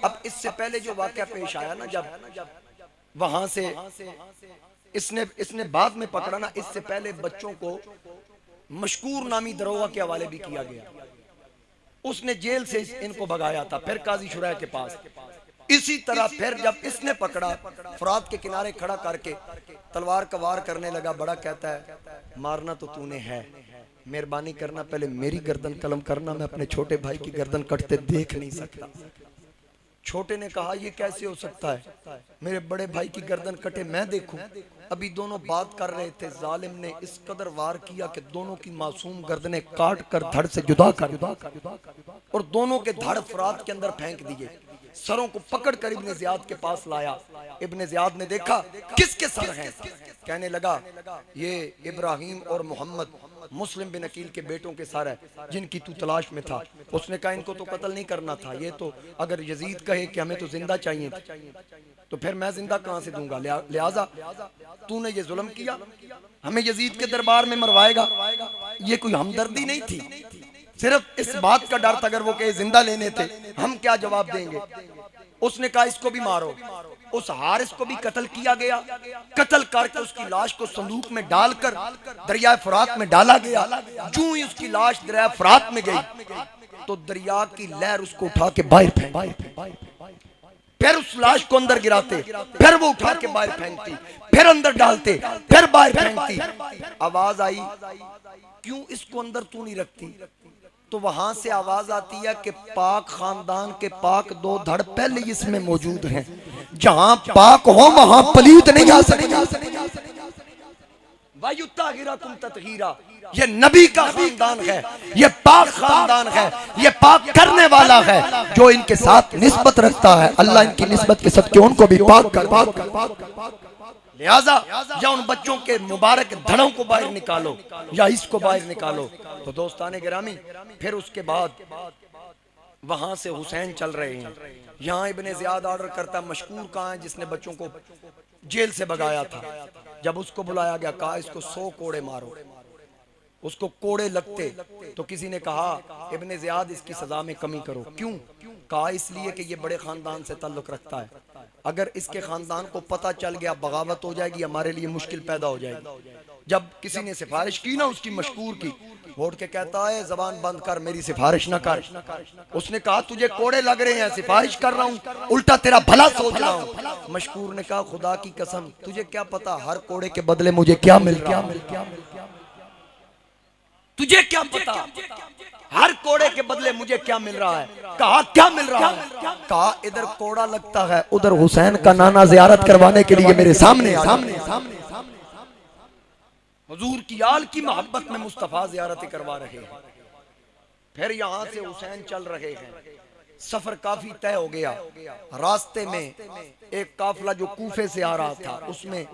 अब इससे पहले जो वाकया पेश आया ना, जब वहां से इसने बाद में पकड़ा ना, इससे पहले बच्चों को मशकूर नामी दरोगा के हवाले भी किया गया। उसने जेल से इनको भगाया था, फिर काजी शुरैह के पास इसी तरह फिर जब इसने पकड़ा, फुरात के किनारे खड़ा करके तलवार का वार करने लगा, बड़ा कहता है मारना तो तूने है, मेहरबानी करना पहले मेरी गर्दन कलम करना, मैं अपने छोटे भाई की गर्दन कटते देख नहीं सकता। छोटे ने कहा ये कैसे हो सकता है, मेरे बड़े भाई की गर्दन कटे मैं देखूं। अभी दोनों बात कर रहे थे, जालिम ने इस कदर वार किया कि दोनों की मासूम गर्दनें काट कर धड़ से जुदा कर और दोनों के धड़ फुरात के अंदर फेंक दिए। सरों को पकड़ कर इब्ने ज़ियाद के पास लाया। इब्ने ज़ियाद ने देखा किसके सर हैं, कहने लगा ये इब्राहिम और मोहम्मद मुस्लिम बिन अकील के बेटों के सर है जिनकी तू तलाश में था। उसने कहा इनको तो कत्ल नहीं करना था, ये तो अगर यजीद कहे कि हमें तो जिंदा चाहिए तो फिर मैं जिंदा कहां से दूंगा, लिहाजा तूने ये जुल्म किया, हमें यजीद के दरबार में मरवाएगा। ये कोई हमदर्दी नहीं थी, सिर्फ इस बात का डर था अगर वो कहे जिंदा लेने थे हम क्या जवाब देंगे। उसने कहा इसको भी मारो। उस हारिस को भी कत्ल किया गया, कत्ल करके उसकी लाश को संदूक में डालकर दरिया फुरात में डाला गया। जो ही उसकी लाश दरिया फुरात में गई तो दरिया की लहर उसको उठा के बाहर फेंक, फिर उस लाश को अंदर गिराते, फिर वो उठा के बाहर फेंकती, फिर अंदर डालते, फिर बाहर फेंकती। आवाज आई क्यों इसको अंदर तू नहीं रखती, तो वहां से आवाज आती है कि पाक खानदान के पाक दो धड़ पहले इसमें मौजूद हैं, जहां पाक हो वहां पलीत नहीं आ सकेगा। वायुत्ताहिराकुम तत्हीरा, ये नबी का खानदान है, ये पाक खानदान है, ये पाक करने वाला है। जो इनके साथ निस्बत रखता है अल्लाह इनकी निस्बत के सदके उनको भी पाक कर। लिहाजा या उन बच्चों के मुबारक धड़ों को बाहर निकालो या इसको बाहर निकालो। तो दोस्ताने गिरामी, फिर उसके बाद वहां से हुसैन चल रहे हैं। यहाँ इब्ने ज़ियाद ऑर्डर करता है मशकूर कहाँ है जिसने बच्चों को जेल से भगाया था। जब उसको बुलाया गया कहा इसको 100 कोड़े मारो। उसको कोड़े लगते तो किसी ने कहा इब्ने ज़ियाद इसकी सजा में कमी करो। क्यों? कहा इसलिए कि ये बड़े खानदान से ताल्लुक रखता है, अगर इसके खानदान को पता चल गया बगावत हो जाएगी, हमारे लिए मुश्किल पैदा हो जाएगी। जब किसी ने सिफारिश की ना उसकी मशकूर की, वोट के कहता है जबान बंद कर, मेरी सिफारिश ना कर। उसने कहा तुझे कोड़े लग रहे हैं, सिफारिश कर रहा हूँ, उल्टा तेरा भला सोच रहा हूँ। मशकूर ने कहा खुदा की कसम तुझे क्या पता हर कोड़े के बदले मुझे क्या मिल रहा है, तुझे क्या पता हर कोड़े के बदले मुझे क्या मिल रहा है। कहा क्या मिल रहा है? कहा इधर कोड़ा लगता है, उधर हुसैन का नाना जियारत करवाने के लिए मेरे सामने हुजूर की आल की मोहब्बत में मुस्तफा जियारत करवा रहे हैं। फिर यहाँ से हुसैन चल रहे हैं, सफर काफी तय हो गया। रास्ते में एक काफिला जो कूफे से आ रहा था उसमें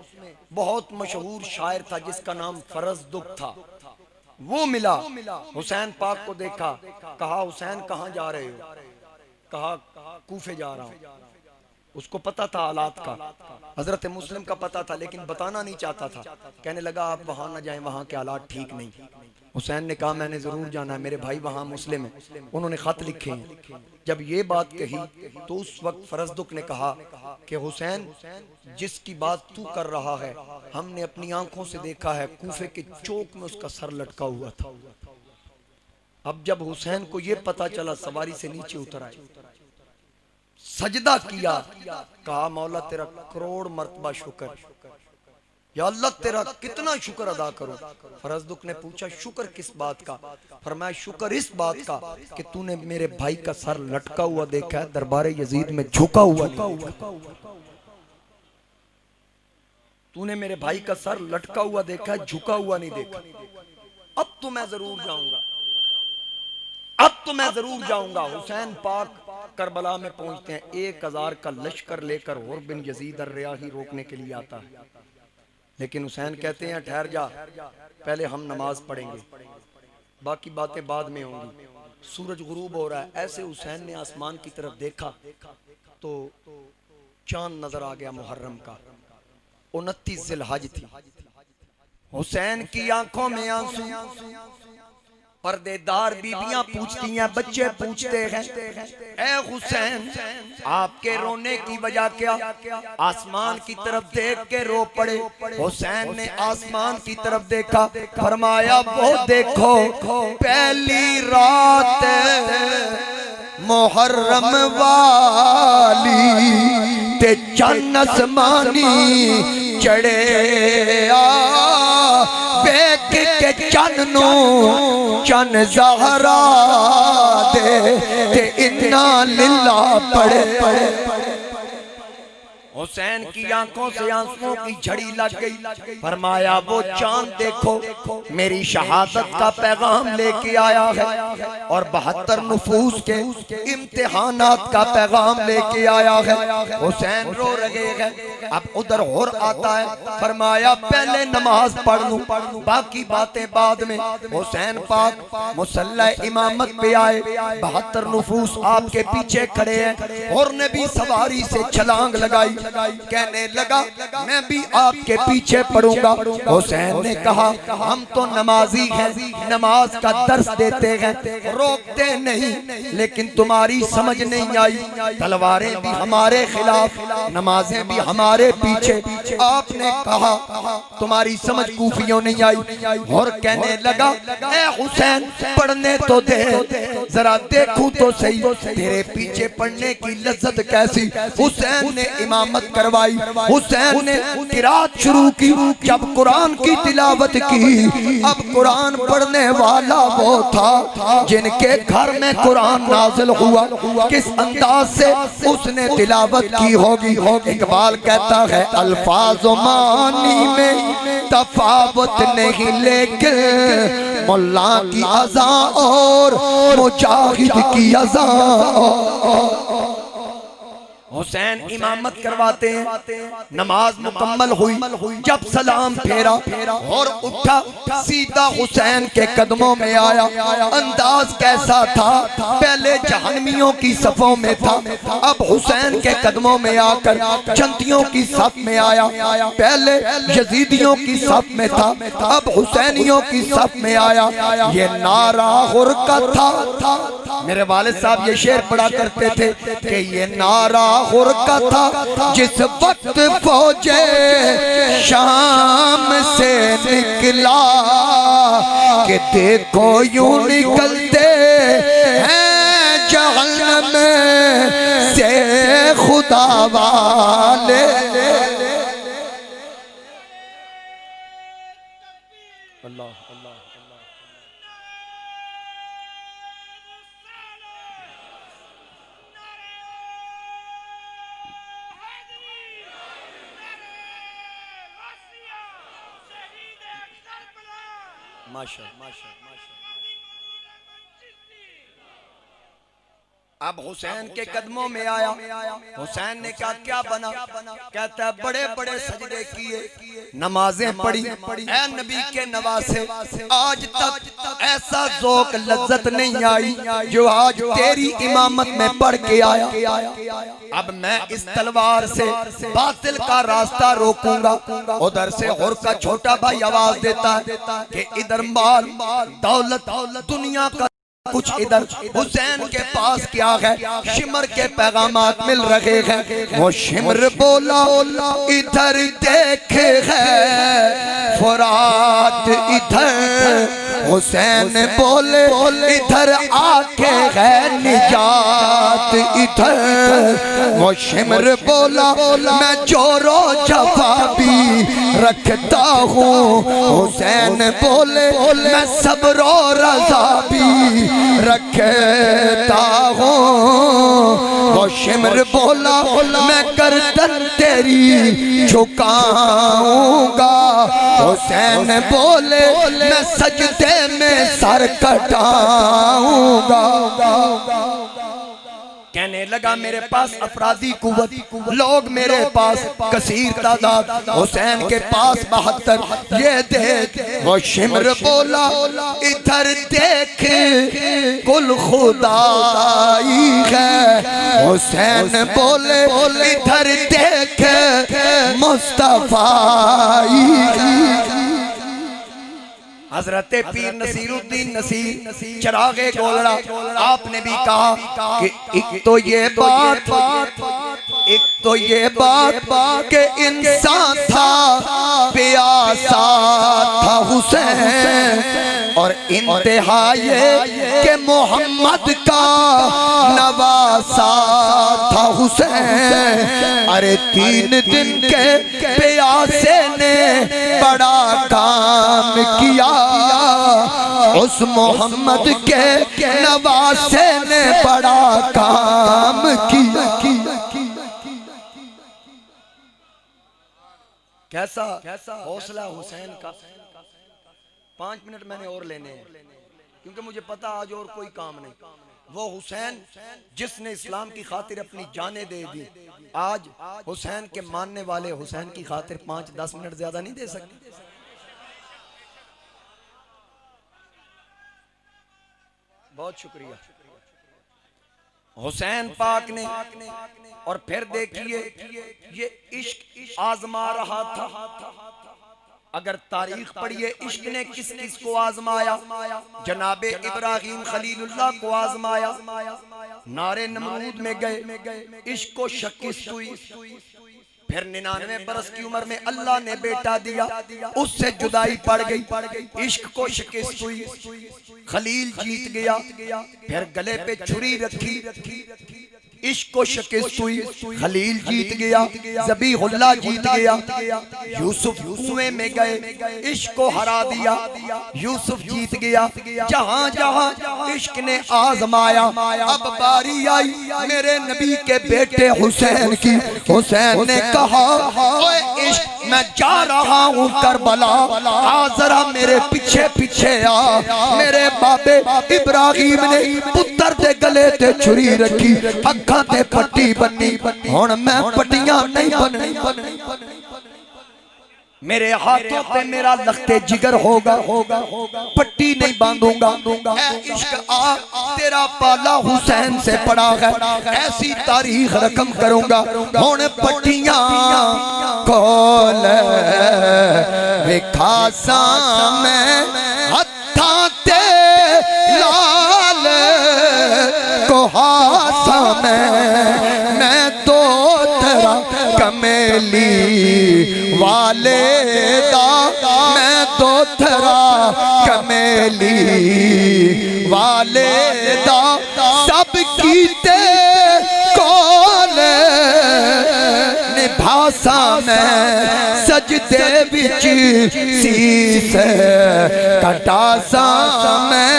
बहुत मशहूर शायर था जिसका नाम फरजदुक था, वो मिला। हुसैन पाक को देखा, कहा हुसैन कहाँ जा रहे हो? कहा कूफे जा रहा हूँ। उसको पता था हालात का, हजरत मुस्लिम का पता था लेकिन बताना नहीं चाहता था। कहने लगा आप वहां न जाएं, वहां के हालात ठीक नहीं। हुसैन ने कहा मैंने जरूर जाना है, मेरे भाई वहां मुस्लिम है, उन्होंने खत लिखे हैं। जब ये बात कही तो उस वक्त फरजदुक ने कहा कि हुसैन जिसकी बात तू कर रहा है हमने अपनी आंखों से देखा है, कूफे के चौक में उसका सर लटका हुआ था। अब जब हुसैन को यह पता चला सवारी से नीचे उतर आए, सजदा किया, कहा मौला तेरा करोड़ मर्तबा शुक्र, या अल्लाह तेरा कितना शुक्र अदा करो। फरजदुक ने पूछा शुक्र किस बात का? फरमाया शुक्र इस बात का कि तूने मेरे भाई का सर लटका हुआ देखा है, दरबारे यजीद में झुका हुआ तूने मेरे भाई का सर लटका हुआ देखा है, झुका हुआ नहीं देखा। अब तो मैं जरूर जाऊंगा, अब तो मैं जरूर जाऊंगा। हुसैन पाक करबला में पहुंचते हैं, 1000 का लश्कर लेकर और बिन यजीद अर्रियाही रोकने के लिए आता है। लेकिन हुसैन कहते हैं ठहर जा, पहले हम नमाज पढ़ेंगे, बाकी बातें बाद में होंगी। सूरज गुरूब हो रहा है, ऐसे हुसैन ने आसमान की तरफ देखा तो चांद नजर आ गया मुहर्रम का, 29 जिलहज थी। हुसैन की आंखों में आंसू, पर्देदार बीबियां पूछती हैं, बच्चे पूछते हैं ए हुसैन आपके रोने की वजह क्या? आसमान की तरफ देख के रो पड़े। हुसैन ने आसमान की तरफ देखा, फरमाया वो देखो पहली रात मुहर्रम वाली ते चन्न आसमानी चढ़े आ वेख के चन नो चन ज़हरा दे ते इन्ना लिल्ला पड़े। हुसैन की आंखों से आंसुओं की झड़ी लग गई। फरमाया वो चांद देखो मेरी शहादत का पैगाम लेके आया है और 72 नफूस के इम्तिहानात का पैगाम लेके आया है। हुसैन रो रहे हैं। अब उधर और आता है। फरमाया पहले नमाज पढ़ लूं बाकी बातें बाद में। हुसैन पाक मुसल्ला इमामत पे आए। 72 नफूस आपके पीछे खड़े हैं और ने भी सवारी से छलांग लगाई। कहने लगा मैं भी आपके पीछे पढ़ूंगा। हुसैन ने कहा हम तो नमाजी हैं, नमाज का दर्स देते हैं, रोकते नहीं, लेकिन तुम्हारी समझ नहीं आई। तलवारें भी हमारे खिलाफ, नमाजें भी हमारे पीछे। आपने कहा तुम्हारी समझ कूफियों नहीं आई। और कहने लगा ए हुसैन पढ़ने तो दे, जरा देखूं तो सही तेरे पीछे पढ़ने की लज्जत कैसी। हुसैन ने इमामत करवाई। हुसैन ने किरात शुरू की। जब कुरान की तिलावत की, अब कुरान पढ़ने वाला वो था जिनके घर में कुरान नाज़िल हुआ। किस अंदाज से उसने तिलावत की होगी। इकबाल कहता है अल्फाज मानी में तफावत नहीं, लेकिन मुल्ला की अज़ा और मुजाहिद की अज़ा। हुसैन इमामत करवाते हैं। नमाज मुकम्मल हुई। जब सलाम फेरा और उठा सीधा हुसैन के कदमों में आया। अंदाज कैसा था, पहले जहन्नमियों की सफों में था, अब हुसैन के कदमों में आकर जंतियों की सफ में आया। पहले यजीदियों की सफ में था, अब हुसैनियों की सफ में आया। ये नारा हुर का था। मेरे वालिद साहब ये शेर पढ़ा करते थे कि ये नारा हुर का था जिस वक्त फौजे शाम से निकला, कि देखो यूं निकलते हैं जहन्नम से खुदा वाले। अल्लाह अल्लाह माशा। अब हुसैन के कदमों में आया। हुसैन ने कहा क्या बना। कहता है बड़े बड़े सजदे किए, नमाजें पढ़ी, ऐ नबी के नवासे, आज तक ऐसा ज़ौक़ लज्जत नहीं आई जो आज तेरी इमामत में पढ़ के आया। अब मैं इस तलवार से बातिल का रास्ता रोकूंगा। उधर से हुर का छोटा भाई आवाज देता है कि इधर माल दौलत दुनिया का कुछ इधर। हुसैन के पास क्या है, शिमर के पैगामात मिल रहे हैं। वो शिमर बोला इधर देख है फुरात इधर। हुसैन बोले इधर आके है निजात इधर। वो शिमर बोला मैं जोरो जवाबी रखता हूँ। हुसैन बोले मैं सब्रो रज़ा भी रखता हूँ। वो शिमर बोला मैं गर्दन तेरी झुकाऊंगा। हुसैन बोले मैं सजदे में सर कटाऊंगा। कहने लगा मेरे पास अफरादी कुव्वत, लोग मेरे पास कसीर तादाद, हुसैन के पास 72। ये देख वो शिमर बोला इधर देख कुल खुदाई है। हुसैन बोले इधर देख मुस्तफाई है। हजरत पीर नसीरुद्दीन नसीर चिरागे गोलड़ा आपने भी कहा कि एक तो ये बात एक तो ये बात के इंसान था प्यासा था हुसैन, और इंतहा ये के मोहम्मद का नवासा था हुसैन। अरे 3 दिन के प्यासे ने बड़ा काम किया, उस मोहम्मद के नवासे ने बड़ा काम किया। कैसा हौसला हुसैन का। 5 मिनट मैंने और लेने हैं, क्योंकि मुझे पता आज और कोई काम नहीं। वो हुसैन जिसने इस्लाम की खातिर अपनी जानें दे दी, आज हुसैन के मानने वाले हुसैन की खातिर 5-10 मिनट ज्यादा नहीं दे सकते। बहुत शुक्रिया हुसैन पाक ने। और फिर देखिए ये इश्क आजमा रहा था। अगर तारीख पढ़िए, इश्क ने किस किस को आजमाया। जनाबे इब्राहिम खलीलुल्लाह को आजमाया, नारे नमरूद में गए, इश्क को शिकस्त हुई। फिर 99 बरस की उम्र में अल्लाह ने बेटा दिया, उससे जुदाई पड़ गई, इश्क को शिकस्त हुई, खलील जीत गया। फिर गले पे छुरी रखी, इश्क को शिकस्त हुई, खलील जीत गया, ज़बीहुल्लाह जीत गया। यूसुफ कुएं में गए, इश्क को हरा दिया, यूसुफ जीत गया। जहां जहां इश्क ने आजमाया, अब बारी आई मेरे नबी के बेटे हुसैन की। हुसैन ने कहा, ओए इश्क मैं जा रहा हूँ करबला, आ जरा मेरे पीछे पीछे आ। मेरे बाबे इब्राहिम ने पुत्र दे गले ते छुरी रखी, अखा ते पट्टी बन्नी, हुण मैं पट्टियां नहीं बननी। मेरे हाथों पे मेरा लखते जिगर होगा, पट्टी नहीं बांधूंगा। ऐ इश्क आ, तेरा पाला हुसैन से पड़ा है, ऐसी तारीख रकम करूंगा। हुण पट्टियां खोल विखासा मैं हत्था ते लाल कोहासा मैं तो तेरा कमेली वाले दा, मैं तो तेरा कमेली वाले दा। सब कीते कौन निभासा मैं सजदे विच सीस कटासा मैं।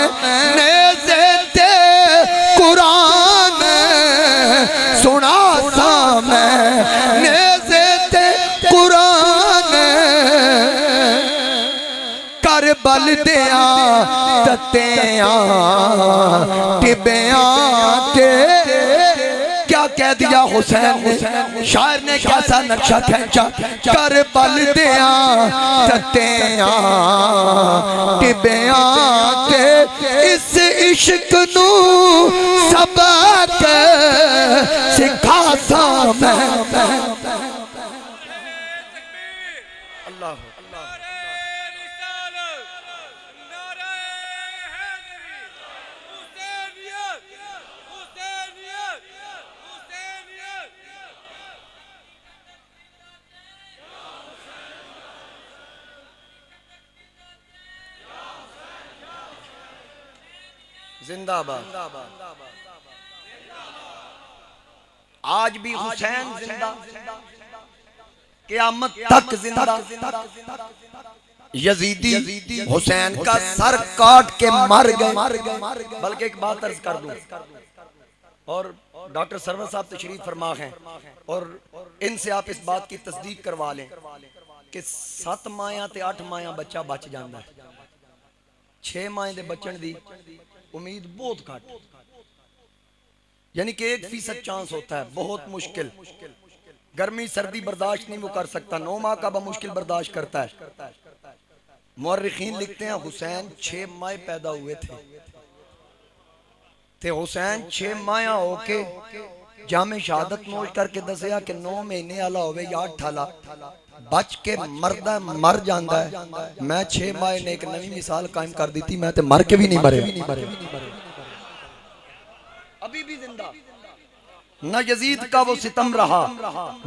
नेज़े ते कुरान सुना सा मैं, नेज़े ते कुरान करबल दिया तत्तियां टिबियां ते। क्या कह दिया हुसैन ने, शायर ने कैसा नक्शा खींचा। करबल दिया तत्तियां टिबियां ते, इस इश्क नू सबक सिखा सा मैं। अल्लाह जिंदाबाद। आज भी हुसैन जिंदा, क़यामत तक जिंदा। यजीदी हुसैन का सर काट के मर गए। बल्कि एक बात अर्ज कर दूं, और डॉक्टर सरवर साहब तशरीफ फरमा हैं, और इनसे आप इस बात की तस्दीक करवा लें कि 7 माया ते 8 माया बच्चा बच जाता है। 6 माए दे बचन दी उम्मीद बहुत घट, यानी कि 1% चांस होता है, बहुत मुश्किल। गर्मी सर्दी बर्दाश्त नहीं वो कर सकता, 9 माह का मुश्किल बर्दाश्त करता है। मुअर्रिखीन लिखते हैं हुसैन 6 माह पैदा हुए थे हुसैन 6 माह होके जामे शहादत नोश करके दसिया कि 9 महीने आला होवे या 8 आला बच के मरदा मर जाता है। मैं 6 माह ने एक नवी मिसाल कायम कर दी थी, मैं तो मर के भी नहीं मरे, अभी भी जिंदा। न यजीद का वो सितम रहा,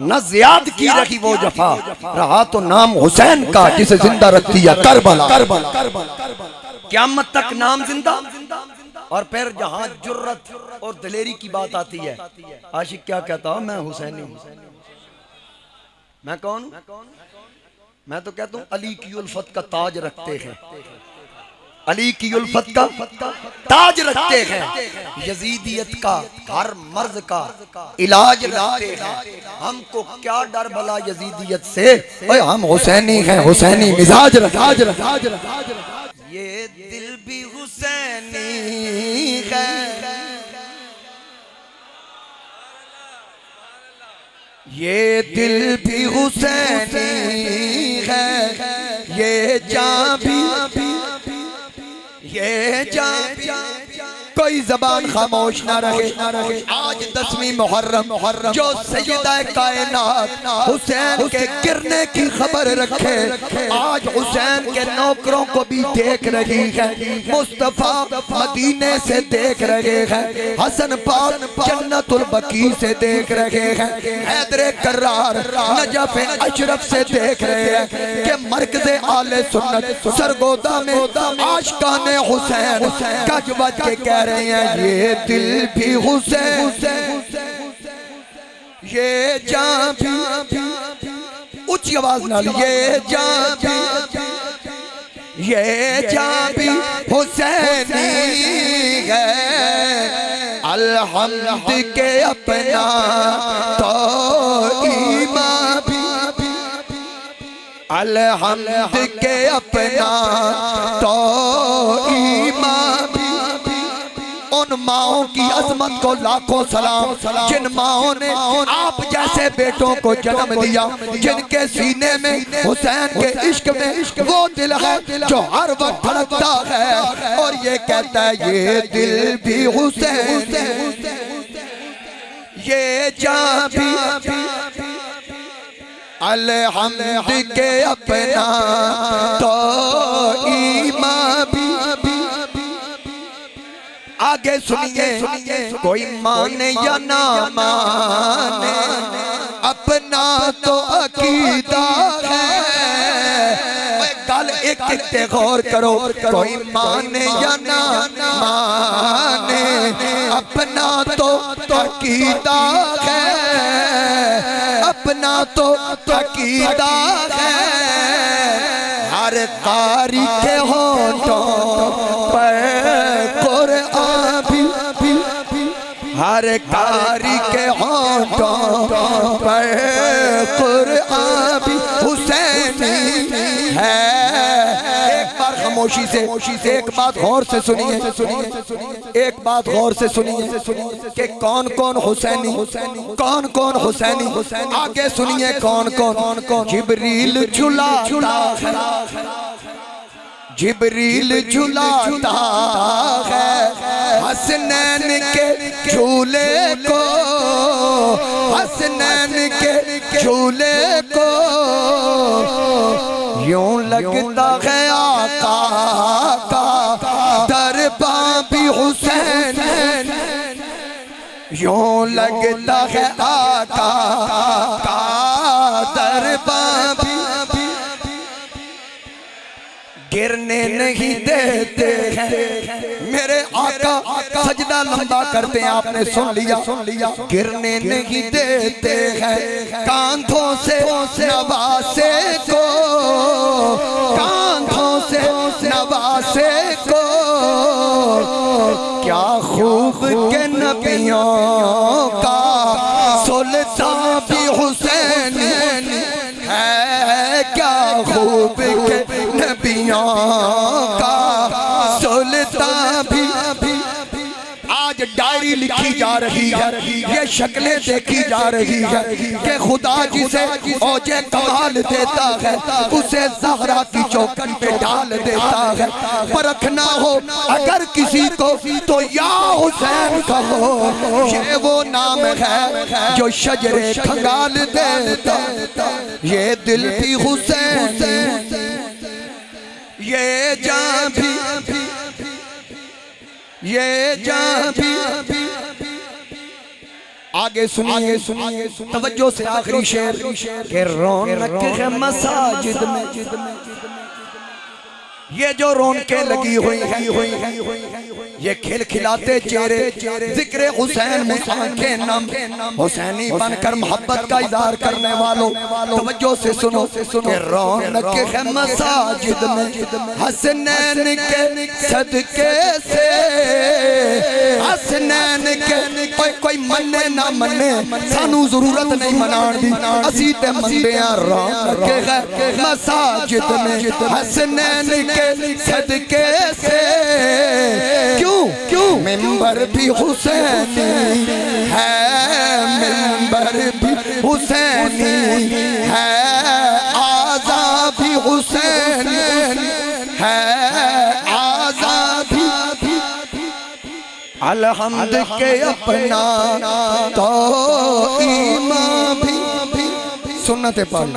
न जियाद की रही वो जफा, रहा तो नाम हुसैन का जिसे जिंदा रखती है करबला। क़यामत तक नाम जिंदा। और फिर जहां जुर्रत और दलेरी की बात आती है, आशिक क्या कहता हूं, मैं हुसैनी हूं। मैं कौन हूं? मैं तो कहता हूं अली की उल्फत का ताज रखते हैं, अली की उल्फत का ताज रखते हैं, यजीदियत का हर मर्ज का इलाज रखते हैं। हमको क्या डर भला यजीदियत से, हम हुसैनी हैं, हुसैनी मिजाज रखाज। ये दिल भी हुसैनी है, ये दिल भी हुसैनी है, ये जान भी, ये जान, कोई जबान खामोश ना रहे। आज 10वीं मुहर्रम जो सैयदा कायनात हुसैन के गिरने की खबर रखे, आज हुसैन के नौकरों को भी देख रही है, मुस्तफा मदीने से देख रहे हैं, हसन पाक जन्नतुल बकी से देख रहे हैं, हैदर कर्रार नजफ अशरफ से देख रहे हैं कि मरकज़े आले सुन्नत सरगोदा में आशिकाने हुसैन गज बज के कह रहे हैं, ये दिल भी हुसैन, ये जान भी, ऊंची आवाज नाल, ये जान भी, ये जान भी हुसैनी है। अलहम्द के अपना तो ईमान भी, अलहम्द के अपना तो ईमान भी। उन माओं की अजमत को लाखों सलाम, जिन माओं ने आप जैसे बेटों को जन्म दिया, जिनके सीने में हुसैन के इश्क में वो दिल है जो हर वक्त धड़कता है और ये कहता है, ये दिल भी हुसैन, ये जान भी, अलहम्द के अपना तो ईमान भी। आगे सुनिए, कोई माने या ना माने, अपना तो अकीदा है। कल एक एक गौर करो, कोई माने या ना माने, अपना तो अकीदा है, अपना तो अकीदा है। हर कारी के होठों पर कुरान भी, हर कारी के होठों पर कुरान भी हुसैनी है। एक बार खामोशी से एक बात गौर से सुनिए, एक बात गौर से सुनिए कि कौन कौन हुसैनी, कौन कौन हुसैनी। आगे सुनिए कौन कौन। जिब्रील झुलाता है, जिब्रील झुलाता है हसनैन के झूले को, हसनैन के झूले को। यूं लगता है आका का दरबार भी हुसैन, यूं लगता है आका का दरबार भी। गिरने नहीं देते हैं मेरे आका, सजदा लंबा करते हैं, आपने सुन लिया। गिरने नहीं देते हैं कांधों से नवासे को, कांधों से नवासे को। क्या खूब के नबियों का सुल्तान भी हुसैन है, क्या खूब के नबियों का सुल्तान भी। आज डायरी लिखी जा रही है, ये शक्लें देखी जा रही है कि खुदा जिसे औजे कमाल देता है उसे ज़हरा की चौखट पे डाल देता है। परखना हो अगर किसी को तो या हुसैन कहो, ये वो नाम है जो शजरे खंगाल देता। ये दिल भी हुसैन, ये जान भी, ये जान भी। आज आगे सुनिए सुनिए तवज्जो से आखिरी शेर के रौनक है मसाजिद में, ये जो रौनकें लगी हुई हैं ये खिलखिलाते चेहरे जिक्र हुसैन में आंखें नम हुसैनी बनकर मोहब्बत का इजहार करने वालों तवज्जो से सुनो कि रौनक है मसाजिद में हसनैन के सदके से, हसनैन के कोई मन्ने ना मन्ने सानू जरूरत नहीं मनाण दी, असी ते मंदे आ रौनक है मसाजिद में हसनैन के सदके से। क्यों मिंबर भी हुसैनी है, मिंबर भी हुसैनी है, आज़ा भी हुसैनी है, आज़ा भी अलहम्द के अपना तो ईमान भी सुन्नते पढ़